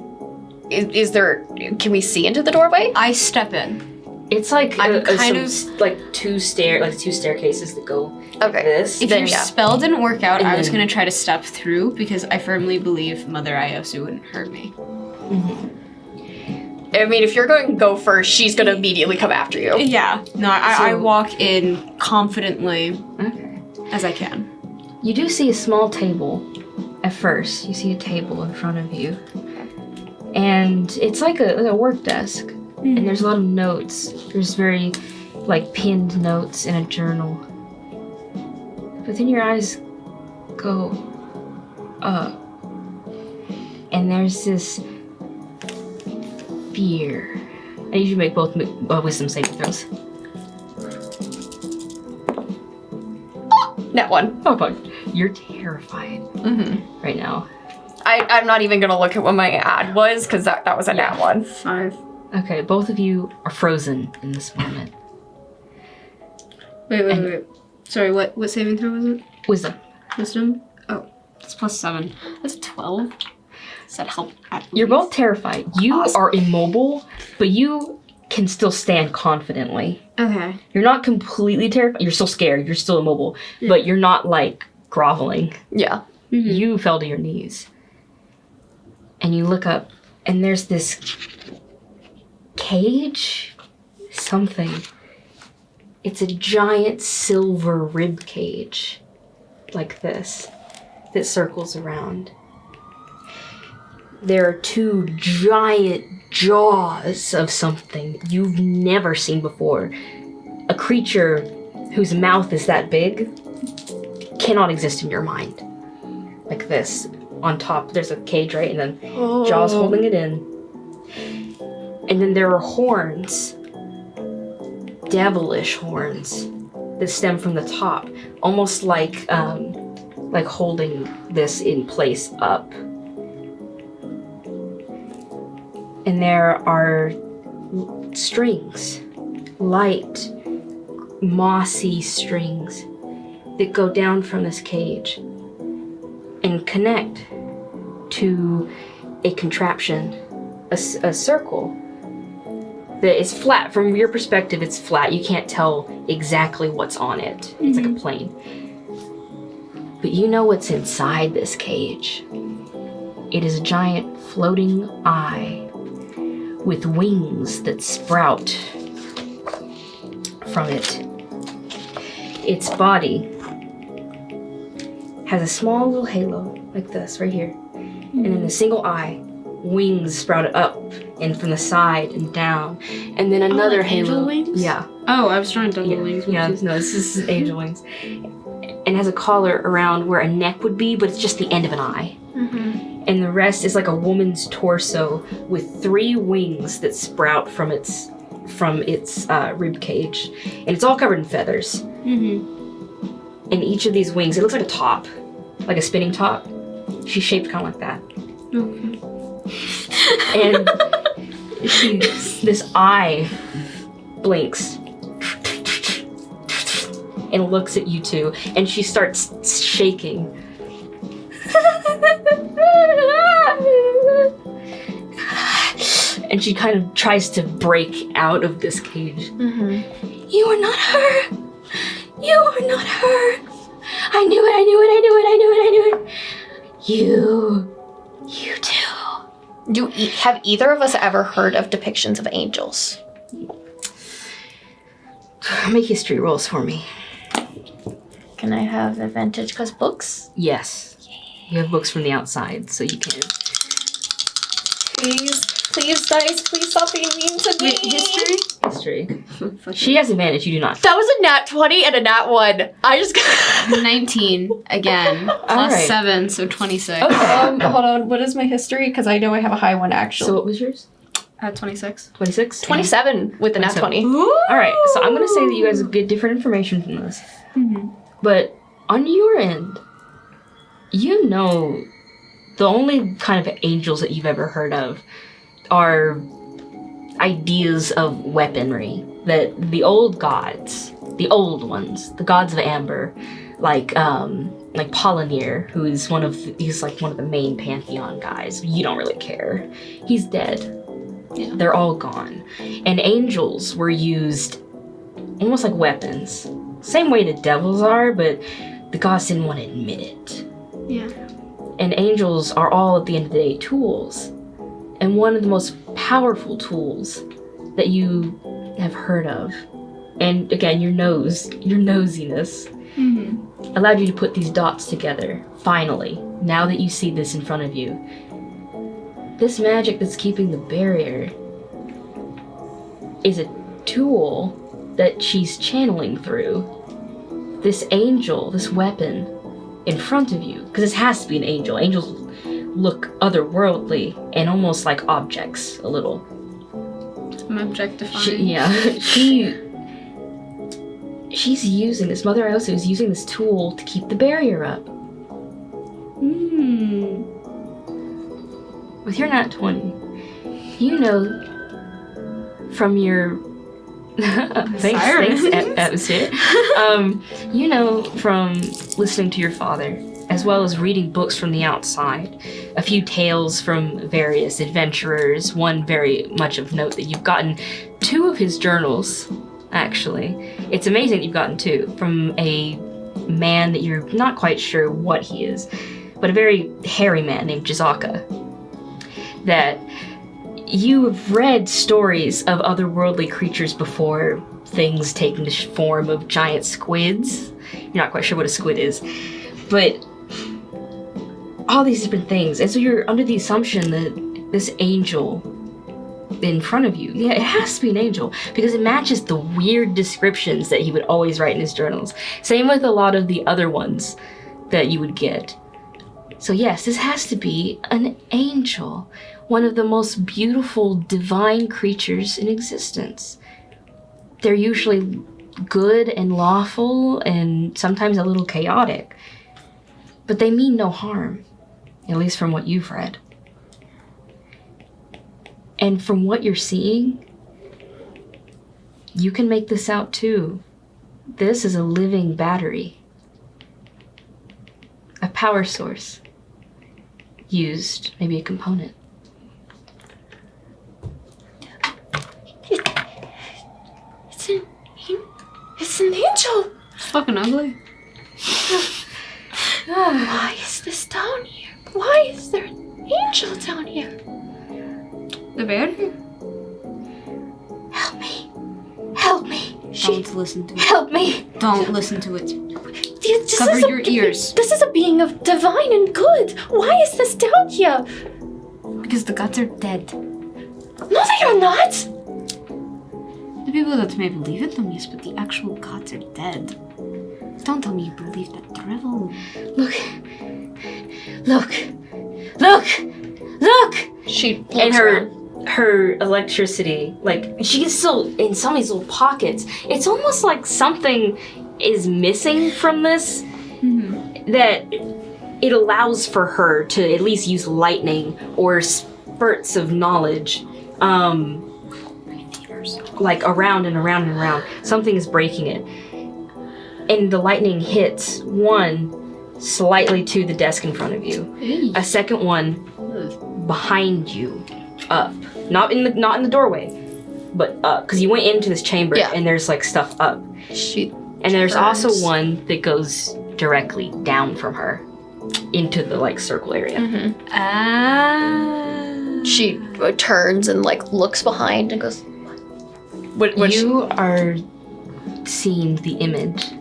Is there? Can we see into the doorway? I step in. It's like I'm kind like two staircases that go Okay. like this. If Then, your yeah. spell didn't work out, And I was then- gonna try to step through because I firmly believe Mother Iosu wouldn't hurt me. I mean, if you're going to go first, she's gonna immediately come after you. Yeah. No, I So- walk in confidently Okay. as I can. You do see a small table at first. You see a table in front of you. And it's like a work desk. And there's a lot of notes. There's very like pinned notes in a journal. But then your eyes go up. And there's this fear. I usually make both wisdom saving throws. That one. Oh fuck. You're terrified Mm-hmm. right now. I'm not even gonna look at what my ad was because that was a nat one. 5. Okay, both of you are frozen in this moment. Wait. Sorry, what saving throw was it? Wisdom. Wisdom? Oh, that's +7. That's a 12. Does that help? You're both terrified. You Awesome. are immobile, but you can still stand confidently. Okay. You're not completely terrified. You're still scared. You're still immobile, but you're not like groveling. Yeah. Mhm. You fell to your knees. And you look up, and there's this cage? Something. It's a giant silver rib cage, like this, that circles around. There are 2 giant jaws of something you've never seen before. A creature whose mouth is that big cannot exist in your mind. Like this. On top, there's a cage, right? And then jaws holding it in. And then there are horns. Devilish horns that stem from the top. Almost like holding this in place up. And there are strings. Light, mossy strings. that go down from this cage and connect to a contraption, a circle that is flat. From your perspective, it's flat. You can't tell exactly what's on it. It's like a plane. But you know what's inside this cage. It is a giant floating eye with wings that sprout from it. Its body has a small little halo like this right here. And then a single eye, wings sprouted up and from the side and down. And then another like halo. angel wings? Yeah. Oh, I was trying double wings. Yeah, no, this is angel wings. And has a collar around where a neck would be, but it's just the end of an eye. And the rest is like a woman's torso with 3 wings that sprout from its rib cage, and it's all covered in feathers. And each of these wings, it looks like a top, like a spinning top. She's shaped kind of like that. And this eye blinks and looks at you two, and she starts shaking. And she kind of tries to break out of this cage. You are not her. You are not her. I knew it, I knew it, I knew it, I knew it, I knew it. You too. Have either of us ever heard of depictions of angels? Make history rolls for me. Can I have advantage because books? Yes. You have books from the outside, so you can. Please, dice, please stop being mean to me. Wait, history? History. She has advantage, you do not. That was a nat 20 and a nat 1. I just got 19 again. Plus right. 7, so 26. Okay. hold on. What is my history? Because I know I have a high one actually. So what was yours? 26. 26? 27 with the nat 20. Alright, so I'm going to say that you guys get different information from this. But on your end, you know the only kind of angels that you've ever heard of are ideas of weaponry that the old gods, the old ones, the gods of Amber, like Polynir, who is he's like one of the main pantheon guys. You don't really care. He's dead. Yeah. They're all gone. And angels were used almost like weapons. Same way the devils are, but the gods didn't want to admit it. Yeah. And angels are all, at the end of the day, tools. And one of the most powerful tools that you have heard of, and again, your nosiness, allowed you to put these dots together, finally, now that you see this in front of you. This magic that's keeping the barrier is a tool that she's channeling through. This angel, this weapon, in front of you, because this has to be an angel. Angels look otherworldly and almost like objects a little. I'm objectifying. She's using this. Mother Iosa is using this tool to keep the barrier up. With your nat 20, you know from your thanks, atmosphere. You know from listening to your father, as well as reading books from the outside, a few tales from various adventurers, one very much of note that you've gotten 2 of his journals, actually. It's amazing that you've gotten 2 from a man that you're not quite sure what he is, but a very hairy man named Jizaka. That you have read stories of otherworldly creatures before, things taking the form of giant squids. You're not quite sure what a squid is, but all these different things. And so you're under the assumption that this angel in front of you, yeah, it has to be an angel because it matches the weird descriptions that he would always write in his journals. Same with a lot of the other ones that you would get. So yes, this has to be an angel, one of the most beautiful divine creatures in existence. They're usually good and lawful and sometimes a little chaotic, but they mean no harm, at least from what you've read. And from what you're seeing, you can make this out too. This is a living battery. power source used, maybe a component. It's an angel. It's fucking ugly. Why is this down here? Why is there an angel down here? The bear? Help me. Help me. Don't listen to it. Help me. Don't listen to it. This Cover is a your ears. This is a being of divine and good. Why is this down here? Because the gods are dead. No, they are not. The people that may believe in them, yes, but the actual gods are dead. Don't tell me you believe that Trevor. Look! She And looks around. her electricity, like, she is still in some of these little pockets. It's almost like something is missing from this, that it allows for her to at least use lightning or spurts of knowledge, like around and around and around. Something is breaking it. And the lightning hits one slightly to the desk in front of you. A second one behind you, up. Not in the doorway, but up. Because you went into this chamber and there's like stuff up. And there's also one that goes directly down from her into the like circle area. She turns and like looks behind and goes, what You are seeing the image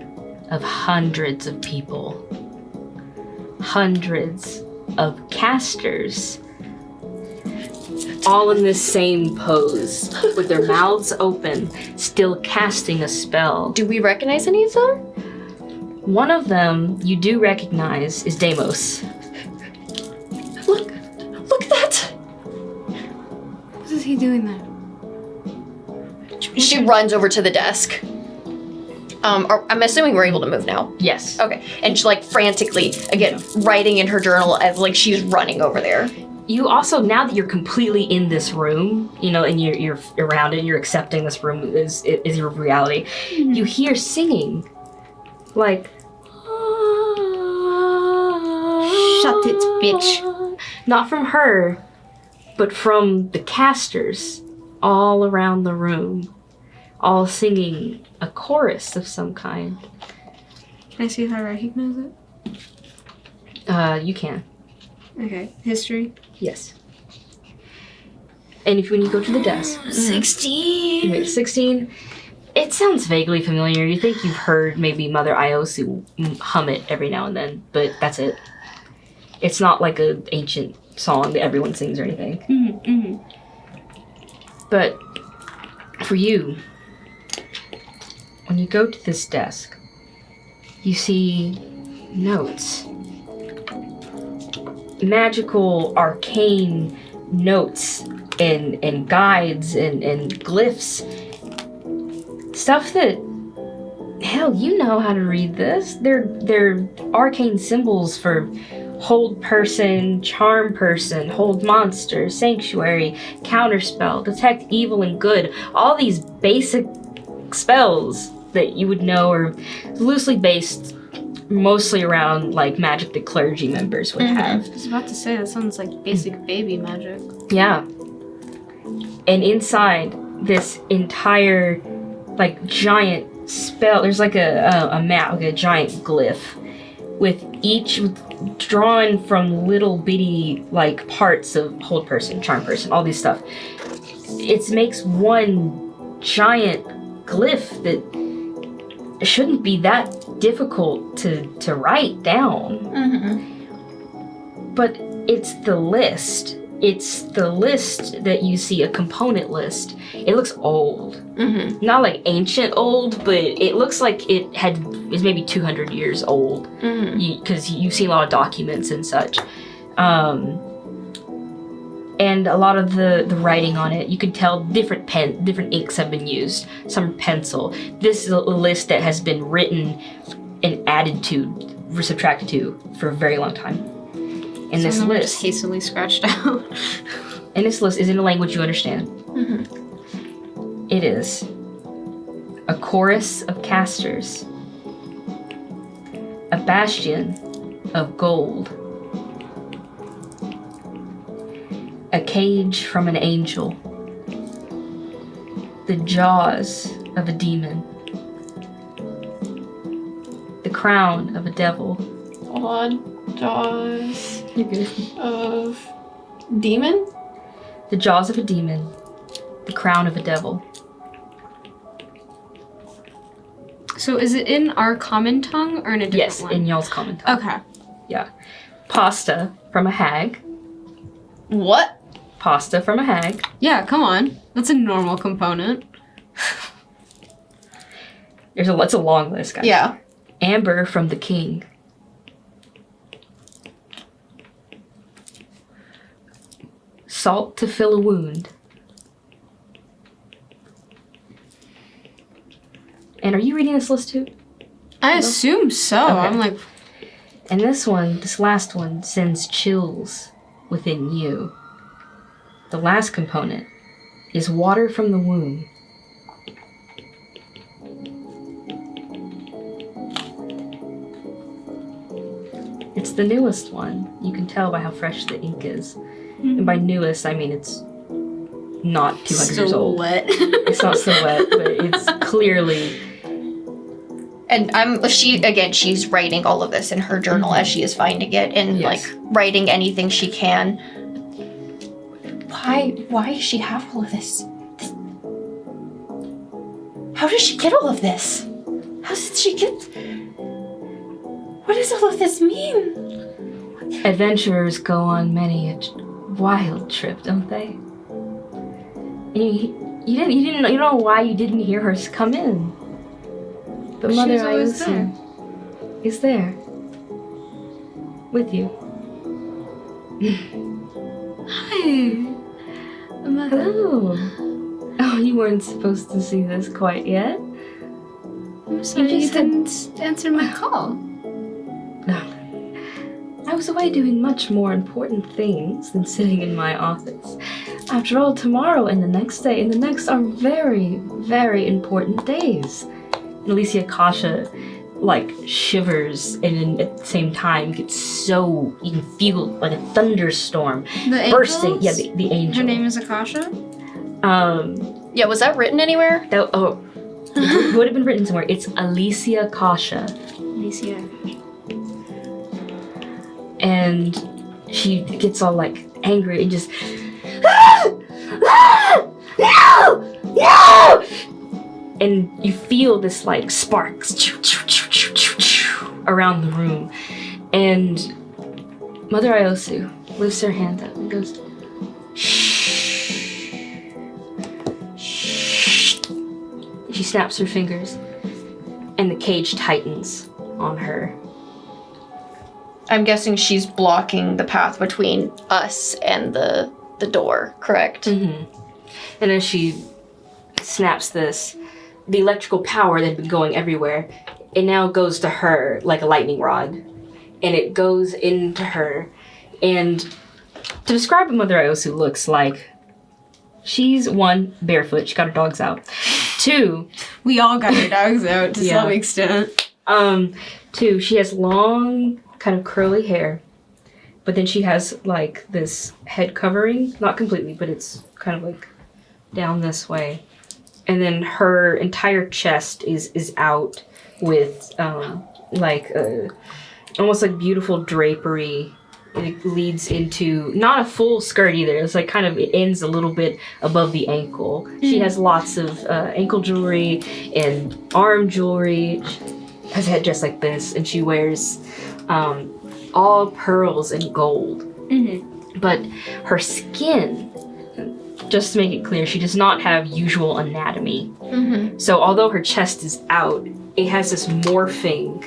of hundreds of people. Hundreds of casters. All in this same pose, with their mouths open, still casting a spell. Do we recognize any of them? One of them you do recognize is Deimos. Look at that. What is he doing there? She runs over to the desk. I'm assuming we're able to move now. Yes. Okay. And she like frantically, again, writing in her journal as like she's running over there. You also, now that you're completely in this room, you know, and you're around it, you're accepting this room is your reality, you hear singing. Like, Shut it, bitch. not from her, but from the casters all around the room, all singing a chorus of some kind. Can I see if I recognize it? You can. Okay. History. Yes. And when you go to the desk, 16. wait, 16, it sounds vaguely familiar. You think you've heard maybe Mother Iosu hum it every now and then, but that's it. It's not like an ancient song that everyone sings or anything. But for you, when you go to this desk, you see notes. Magical, arcane notes and guides and glyphs. Stuff that, hell, you know how to read this. They're arcane symbols for hold person, charm person, hold monster, sanctuary, counterspell, detect evil and good. All these basic spells that you would know are loosely based mostly around like magic that clergy members would have. I was about to say, that sounds like basic baby magic. Yeah. And inside this entire like giant spell, there's like a map, like a giant glyph with each drawn from little bitty like parts of hold person, charm person, all these stuff. It makes one giant glyph that shouldn't be that difficult to write down. But it's the list. It's the list that you see, a component list. It looks old. Not like ancient old, but it looks like it's maybe 200 years old. Because you see a lot of documents and such. And a lot of the writing on it, you could tell different inks have been used. Some pencil. This is a list that has been written and added to, subtracted to, for a very long time. And this Just list, hastily scratched out. and this list is in a language you understand. It is a chorus of casters, a bastion of gold. A cage from an angel. The jaws of a demon. The crown of a devil. Hold on. Jaws You're good. of demon? The jaws of a demon. The crown of a devil. So is it in our common tongue or in a different Yes, one? in y'all's common tongue. Okay. Yeah. Pasta from a hag. What? Pasta from a hag. Yeah, come on. That's a normal component. It's a long list, guys. Yeah. Amber from the king. Salt to fill a wound. And are you reading this list too? I assume so. Okay. I'm like, And this last one, sends chills within you. The last component is water from the womb. It's the newest one. You can tell by how fresh the ink is. And by newest, I mean it's not 200 years old. wet. It's not so wet, but it's clearly... And she's writing all of this in her journal as she is finding it and Yes. like writing anything she can. Why does she have all of this? How does she get all of this? How did she get... What does all of this mean? Adventurers go on many a wild trip, don't they? And you don't know why you didn't hear her come in. But She Mother was always Iosu is there with you. Hi. Mother. Hello. Oh, you weren't supposed to see this quite yet. I'm sorry you just had- didn't answer my call. No. I was away doing much more important things than sitting in my office. After all, tomorrow and the next day and the next are very, very important days. And Alicia Kasha, shivers and then at the same time gets so, you can feel like a thunderstorm The bursting. angels? Yeah, the angel. Her name is Akasha? Yeah, was that written anywhere? It would have been written somewhere. It's Alicia Kasha. Alicia. And she gets all angry and just no! And you feel this sparks around the room. And Mother Iosu lifts her hand up and goes, shh. Shh. She snaps her fingers and the cage tightens on her. I'm guessing she's blocking the path between us and the door, correct? Mm-hmm. And as she snaps this, the electrical power that had been going everywhere, it now goes to her like a lightning rod. And it goes into her. And to describe what Mother Iosu looks like, she's 1, barefoot, she got her dogs out. 2, We all got our dogs out to Yeah. some extent. 2, she has long, kind of curly hair. But then she has this head covering, not completely, but it's kind of down this way. And then her entire chest is out with almost beautiful drapery. It leads into not a full skirt either. It's it ends a little bit above the ankle. She has lots of ankle jewelry and arm jewelry. She has a headdress like this, and she wears all pearls and gold. Mm-hmm. But her skin, just to make it clear, she does not have usual anatomy. Mm-hmm. So although her chest is out, it has this morphing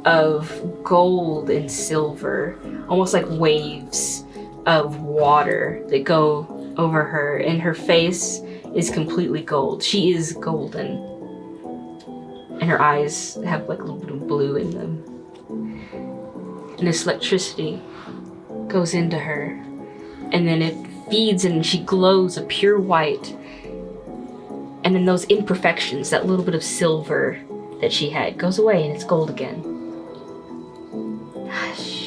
of gold and silver, almost like waves of water that go over her, and her face is completely gold. She is golden. And her eyes have a little bit of blue in them. And this electricity goes into her, and then it feeds and she glows a pure white. And then those imperfections, that little bit of silver that she had, goes away and it's gold again. Hush.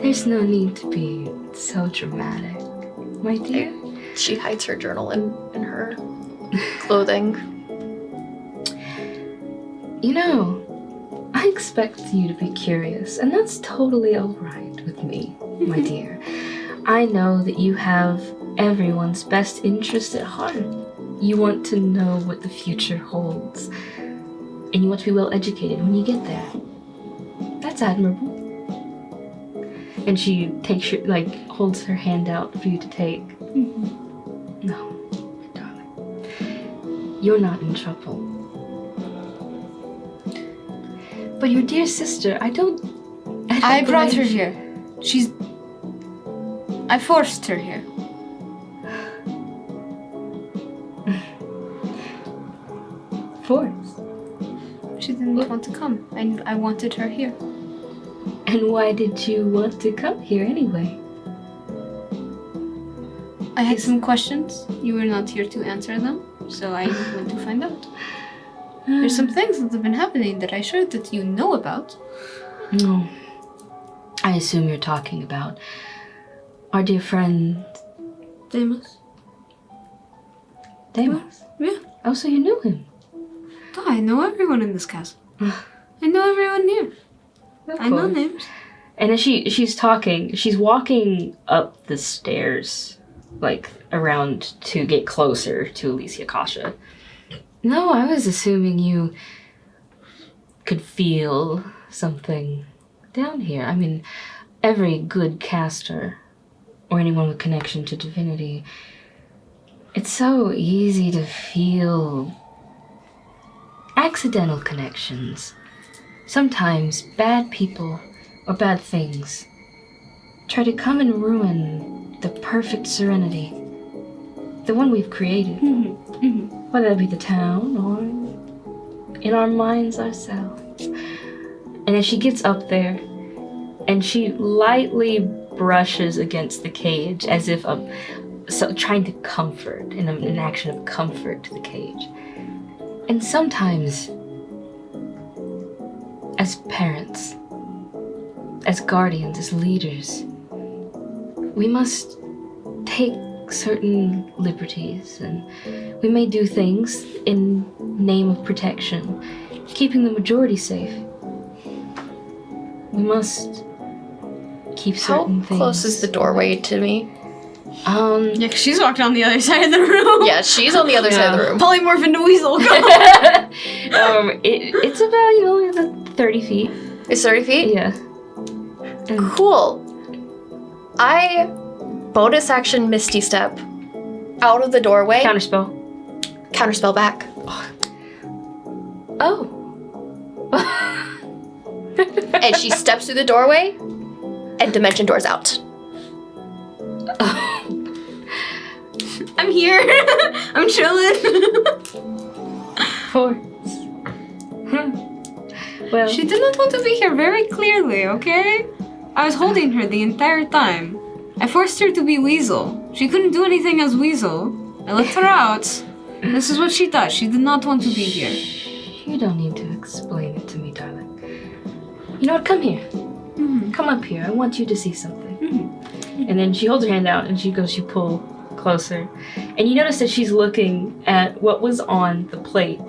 There's no need to be so dramatic, my dear. She hides her journal in her clothing. You know, I expect you to be curious, and that's totally alright with me, my dear. I know that you have everyone's best interest at heart. You want to know what the future holds, and you want to be well educated when you get there. That's admirable. And she takes your, holds her hand out for you to take. No, darling. You're not in trouble. But your dear sister, I don't I brought her blame- here. I forced her here. Force. She didn't want to come. I wanted her here. And why did you want to come here anyway? I had some questions. You were not here to answer them, so I went to find out. There's some things that have been happening that I sure that you know about. No. I assume you're talking about our dear friend Deimos? Deimos. Yeah. Oh, so you knew him. Oh, I know everyone in this castle. I know everyone here. Of I know course. names. And as she's talking, she's walking up the stairs, around to get closer to Alicia Kasha. No, I was assuming you could feel something down here. I mean, every good caster, or anyone with connection to divinity, it's so easy to feel accidental connections. Sometimes bad people or bad things try to come and ruin the perfect serenity, the one we've created, whether it be the town or in our minds ourselves. And as she gets up there and she lightly brushes against the cage as if trying to comfort, in an action of comfort to the cage. And sometimes, as parents, as guardians, as leaders, we must take certain liberties, and we may do things in name of protection, keeping the majority safe. We must keep certain How things. close is the doorway to me? Yeah, 'cause she's walked on the other side of the room. Yeah, she's on the other side of the room. Polymorph into weasel. It's about 30 feet. It's 30 feet? Yeah. And Cool. I bonus action Misty Step out of the doorway. counterspell. Counterspell back. Oh. And she steps through the doorway and dimension doors out. I'm here. I'm chilling. Force. Well, She did not want to be here very clearly, okay? I was holding her the entire time. I forced her to be Weasel. She couldn't do anything as Weasel. I let her out. This is what she thought. She did not want to be here. you don't need to explain it to me, darling. You know what? Come here. Come up here. I want you to see something. And then she holds her hand out and she pull closer. And you notice that she's looking at what was on the plate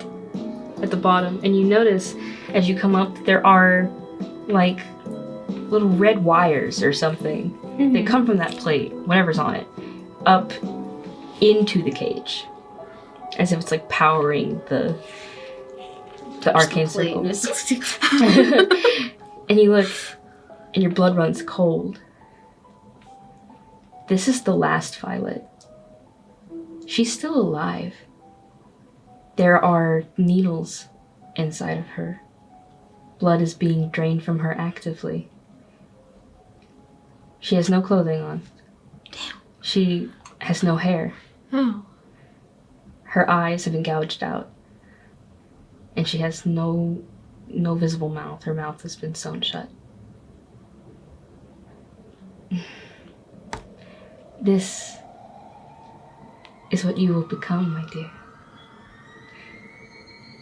at the bottom. And you notice as you come up, there are little red wires or something. They come from that plate, whatever's on it, up into the cage. As if it's powering the arcane circle. And you look, and your blood runs cold. This is the last Violet. She's still alive. There are needles inside of her. Blood is being drained from her actively. She has no clothing on. Damn. She has no hair. Oh. Her eyes have been gouged out. And she has no visible mouth. Her mouth has been sewn shut. This is what you will become, my dear.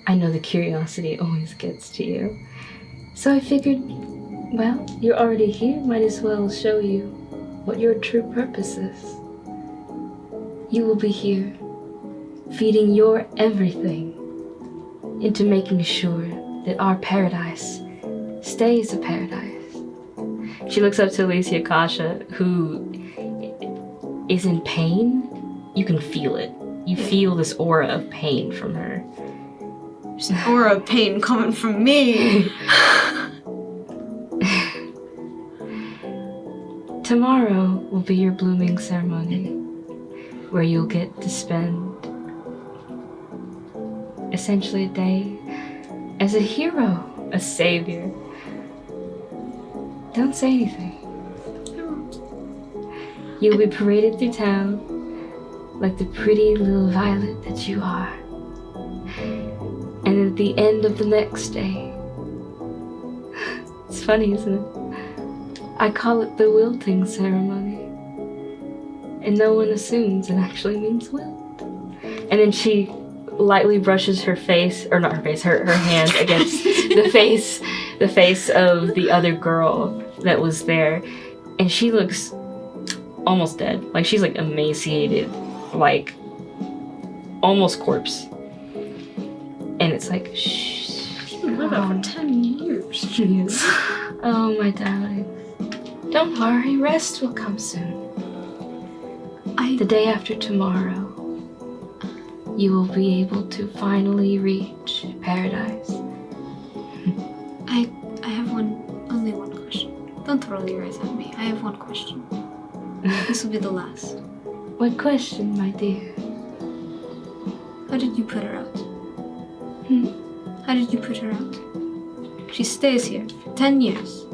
I know the curiosity always gets to you. So I figured Well, you're already here. Might as well show you what your true purpose is. You will be here, feeding your everything into making sure that our paradise stays a paradise. She looks up to Alicia Kasha, who is in pain. You can feel it. You feel this aura of pain from her. There's an aura of pain coming from me. Tomorrow will be your blooming ceremony, where you'll get to spend essentially a day as a hero, a savior. Don't say anything. You'll be paraded through town like the pretty little violet that you are. And at the end of the next day, it's funny, isn't it? I call it the wilting ceremony. And no one assumes it actually means wilt. And then she lightly brushes her face, or not her face, her hand against the face of the other girl that was there. And she looks almost dead. Like, she's like emaciated, like almost corpse. And it's like, shh. She's been living for 10 years. Jeez. Oh, my darling. Don't worry, rest will come soon. The day after tomorrow, you will be able to finally reach paradise. I have only one question. Don't roll your eyes at me. I have one question. This will be the last. What question, my dear? How did you put her out? How did you put her out? She stays here for 10 years.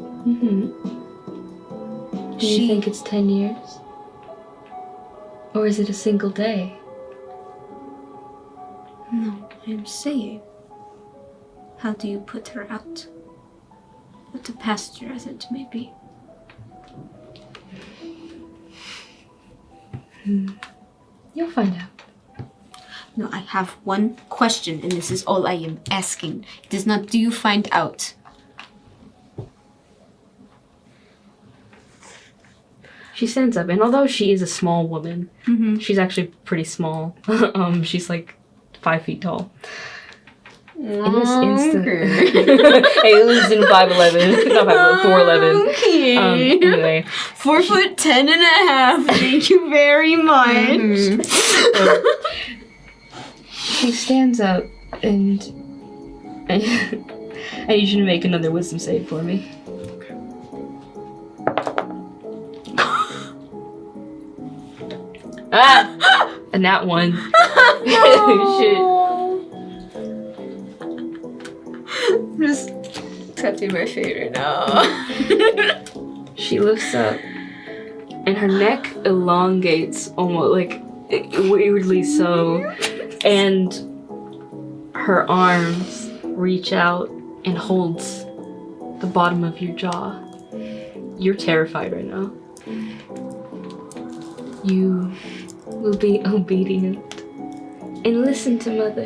Do you think it's 10 years? Or is it a single day? No, I'm saying, how do you put her out? What the pasture as it may be. You'll find out. No, I have one question, and this is all I am asking. It is not, do you find out? She stands up, and although she is a small woman, she's actually pretty small. She's like 5 feet tall. In this instant, hey, listen, 5'11", not 5'11", 4'11". Okay. Anyway, 4'10.5". Thank you very much. She stands up, and I need you to make another wisdom save for me. And that one. Shit. I'm just touching my feet right now. She lifts up, and her neck elongates almost like weirdly so, and her arms reach out and holds the bottom of your jaw. You're terrified right now. You will be obedient and listen to Mother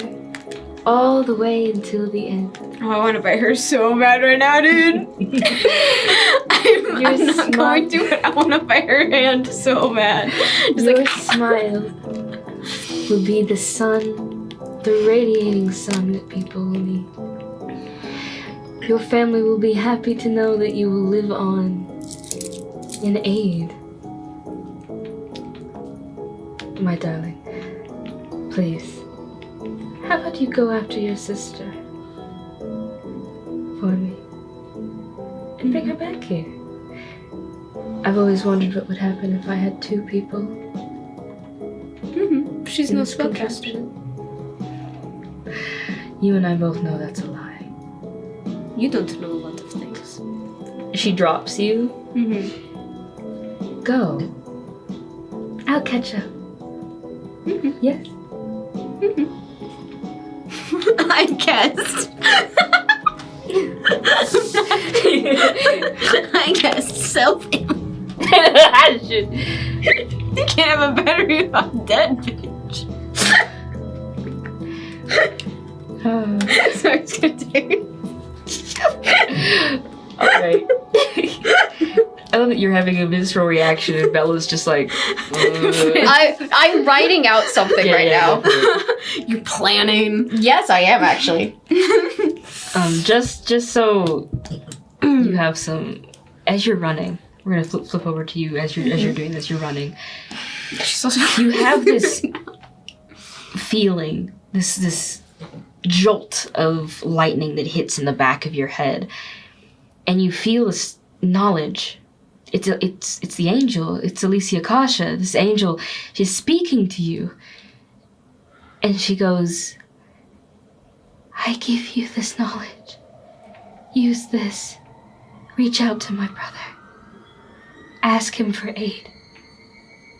all the way until the end. Oh, I want to bite her so bad right now, dude. I'm not going to, but I want to bite her hand so bad. Just Your smile will be the sun, the radiating sun that people will need. Your family will be happy to know that you will live on and aid. My darling, please, how about you go after your sister for me and bring her back here? I've always wondered what would happen if I had 2 people. She's in no this spellcaster. contraption. You and I both know that's a lie. You don't know a lot of things. She drops you. Go. I'll catch up. Yes. I guessed. I guessed self. You can't have a battery if I'm dead, bitch. Sorry, it's gonna take. Alright. I love that you're having a visceral reaction and Bella's just like... I'm writing out something now. You're planning. Yes, I am actually. Just so you have some... As you're running, we're gonna flip over to you as you're doing this, you're running. You have this feeling, this jolt of lightning that hits in the back of your head, and you feel this knowledge. It's the angel. It's Alicia Kasha. This angel, she's speaking to you, and she goes, "I give you this knowledge. Use this. Reach out to my brother. Ask him for aid.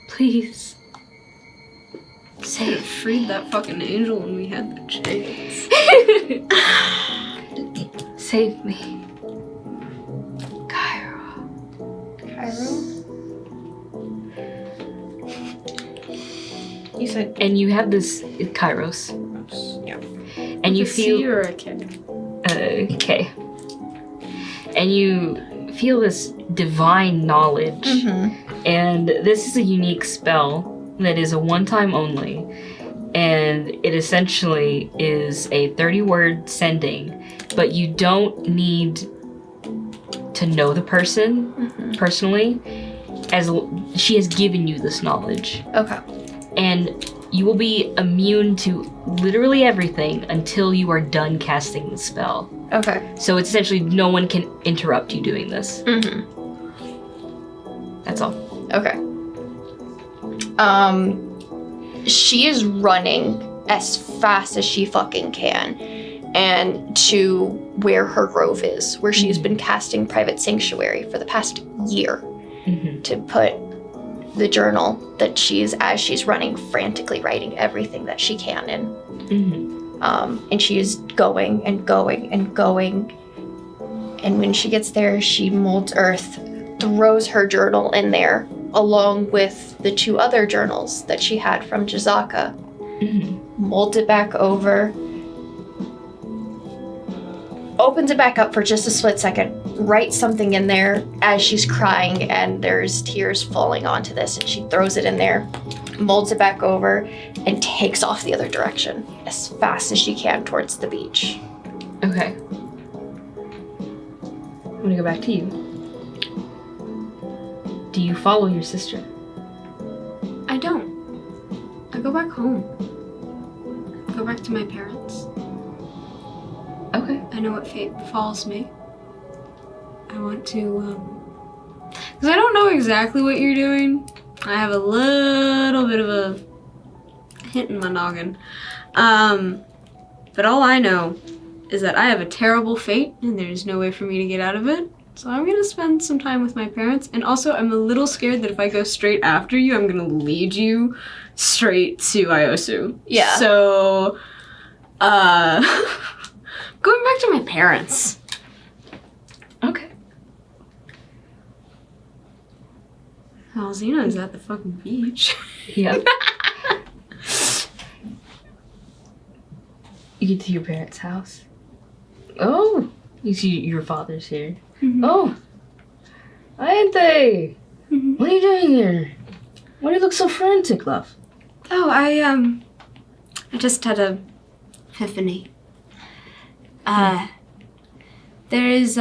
Please. Save Freed that fucking angel when we had the chance. Save me. Cairo." You said And you have this Kairos. Yeah. And you A C feel or a K? K. And you feel this divine knowledge. And this is a unique spell that is a one-time only. And it essentially is a 30-word sending, but you don't need to know the person personally, as she has given you this knowledge. okay. And you will be immune to literally everything until you are done casting the spell. Okay. So it's essentially no one can interrupt you doing this. That's all. Okay. She is running as fast as she fucking can, and to where her grove is, where she's been casting Private Sanctuary for the past year, to put the journal that as she's running, frantically writing everything that she can in. And she is going and going and going. And when she gets there, she molds earth, throws her journal in there, along with the 2 other journals that she had from Jazaka. Molds it back over, opens it back up for just a split second, writes something in there as she's crying, and there's tears falling onto this, and she throws it in there, molds it back over, and takes off the other direction as fast as she can towards the beach. Okay. I'm gonna go back to you. Do you follow your sister? I don't. I go back home. Go back to my parents. Okay. I know what fate befalls me. I want to, because I don't know exactly what you're doing. I have a little bit of a hint in my noggin. But all I know is that I have a terrible fate and there's no way for me to get out of it. So I'm gonna spend some time with my parents. And also I'm a little scared that if I go straight after you, I'm gonna lead you straight to Iosu. Yeah. So, going back to my parents. Okay. Alzina's at the fucking beach. Yep. You get to your parents' house. Oh, you see your father's here. Oh, Auntie! What are you doing here? Why do you look so frantic, love? Oh, I just had a epiphany. There is,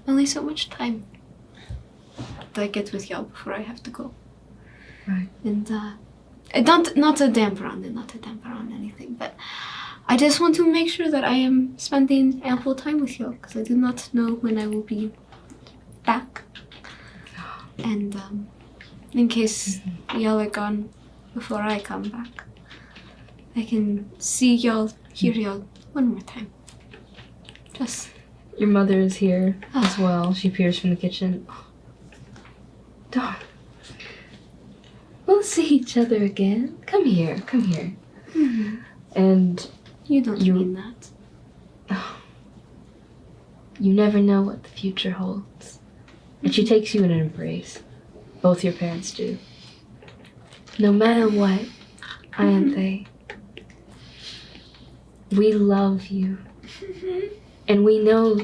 only so much time that I get with y'all before I have to go. Right. And, not to damper on anything, but I just want to make sure that I am spending ample time with y'all, because I do not know when I will be back. And, in case y'all are gone before I come back, I can see y'all, hear y'all one more time. Just... Your mother is here as well. She appears from the kitchen. Darn. We'll see each other again. Come here. And You don't mean that. you never know what the future holds. And she takes you in an embrace. Both your parents do. No matter what, Auntie, we love you. And we know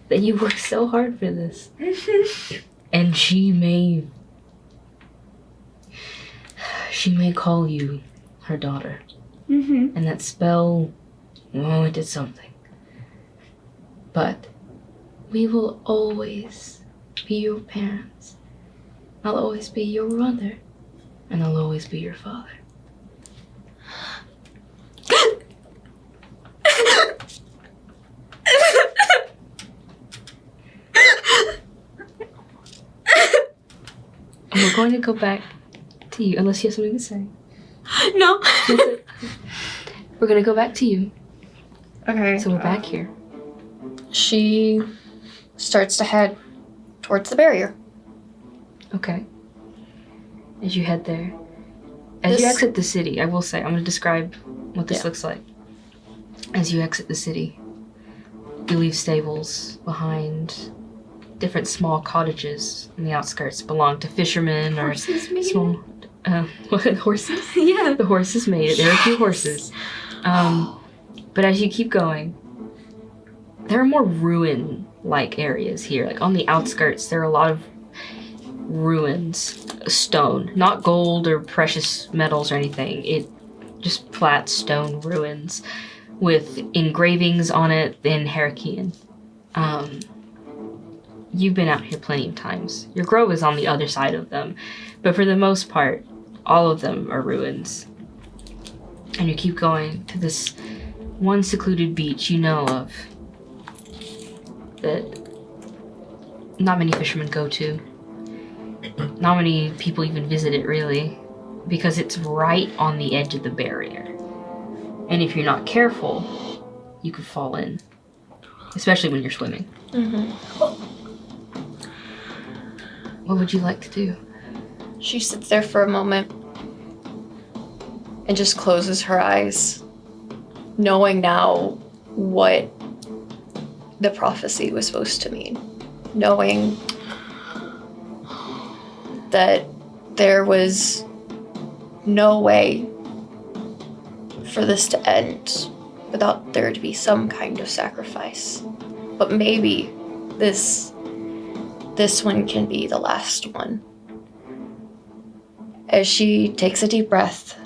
that you worked so hard for this. And she may call you her daughter. Mm-hmm. And that spell, it did something. But we will always be your parents. I'll always be your mother. And I'll always be your father. And we're going to go back to you, unless you have something to say. No. We're going to go back to you. Okay. So we're back here. She starts to head towards the barrier. Okay. As you head there. As you exit the city, I will say, I'm going to describe what this looks like. As you exit the city, you leave stables behind. Different small cottages in the outskirts belong to fishermen or small... what, horses? Yeah. The horses made it. There are a few horses. But as you keep going, there are more ruin-like areas here. Like on the outskirts, there are a lot of ruins, stone. Not gold or precious metals or anything. It just flat stone ruins with engravings on it in Herakian. You've been out here plenty of times. Your grove is on the other side of them. But for the most part, all of them are ruins. And you keep going to this one secluded beach you know of that not many fishermen go to. Not many people even visit it, really, because it's right on the edge of the barrier. And if you're not careful, you could fall in, especially when you're swimming. Mm-hmm. What would you like to do? She sits there for a moment and just closes her eyes, knowing now what the prophecy was supposed to mean. Knowing that there was no way for this to end without there to be some kind of sacrifice. But maybe this one can be the last one. As she takes a deep breath,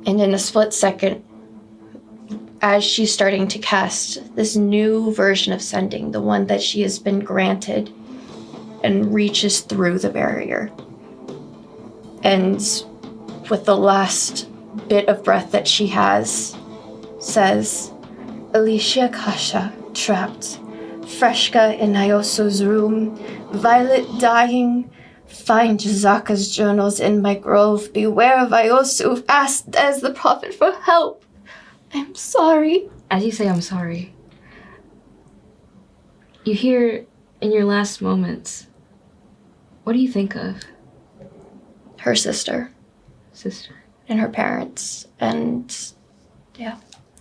and in a split second, as she's starting to cast this new version of sending, the one that she has been granted, and reaches through the barrier. And with the last bit of breath that she has, says, Alicia Kasha, trapped. Freshka in Ioso's room. Violet dying. Find Jazaka's journals in my grove. Beware of Iosu. Ask as the prophet for help. I'm sorry. As you say, I'm sorry, you hear in your last moments, what do you think of? Her sister. And her parents. And,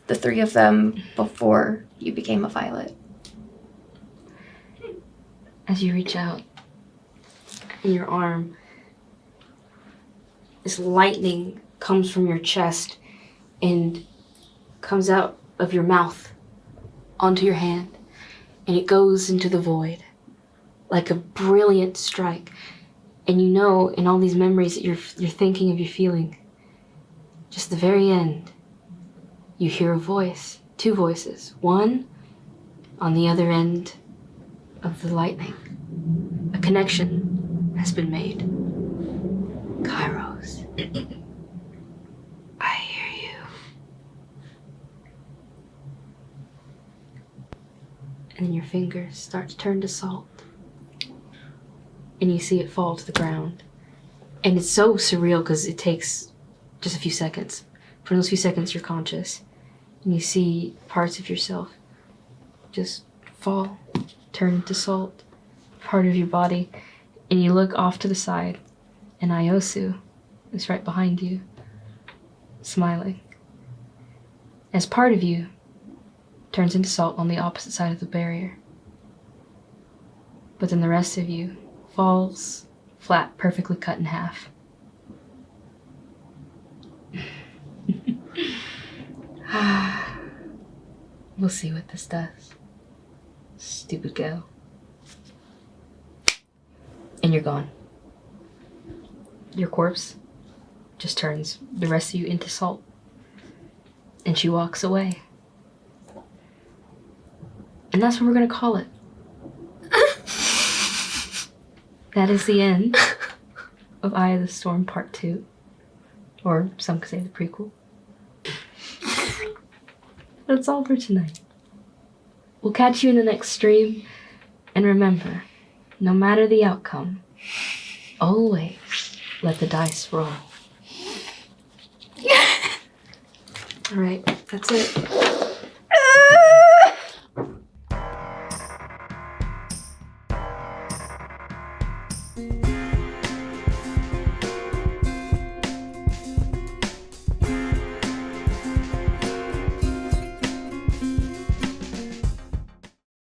the three of them before you became a Violet. As you reach out in your arm, this lightning comes from your chest and comes out of your mouth onto your hand, and it goes into the void like a brilliant strike. And you know, in all these memories that you're thinking of, you're feeling, just the very end, you hear a voice, two voices, one on the other end of the lightning. A connection has been made. Kairos, I hear you. And then your fingers start to turn to salt. And you see it fall to the ground. And it's so surreal because it takes just a few seconds. For those few seconds, you're conscious. And you see parts of yourself just fall, turn into salt, part of your body. And you look off to the side, and Iosu is right behind you, smiling. As part of you turns into salt on the opposite side of the barrier. But then the rest of you falls flat, perfectly cut in half. We'll see what this does. Stupid girl. And you're gone. Your corpse just turns the rest of you into salt. And she walks away. And that's what we're gonna call it. That is the end of Eye of the Storm Part 2. Or some could say the prequel. That's all for tonight. We'll catch you in the next stream. And remember, no matter the outcome, always let the dice roll. Alright, that's it.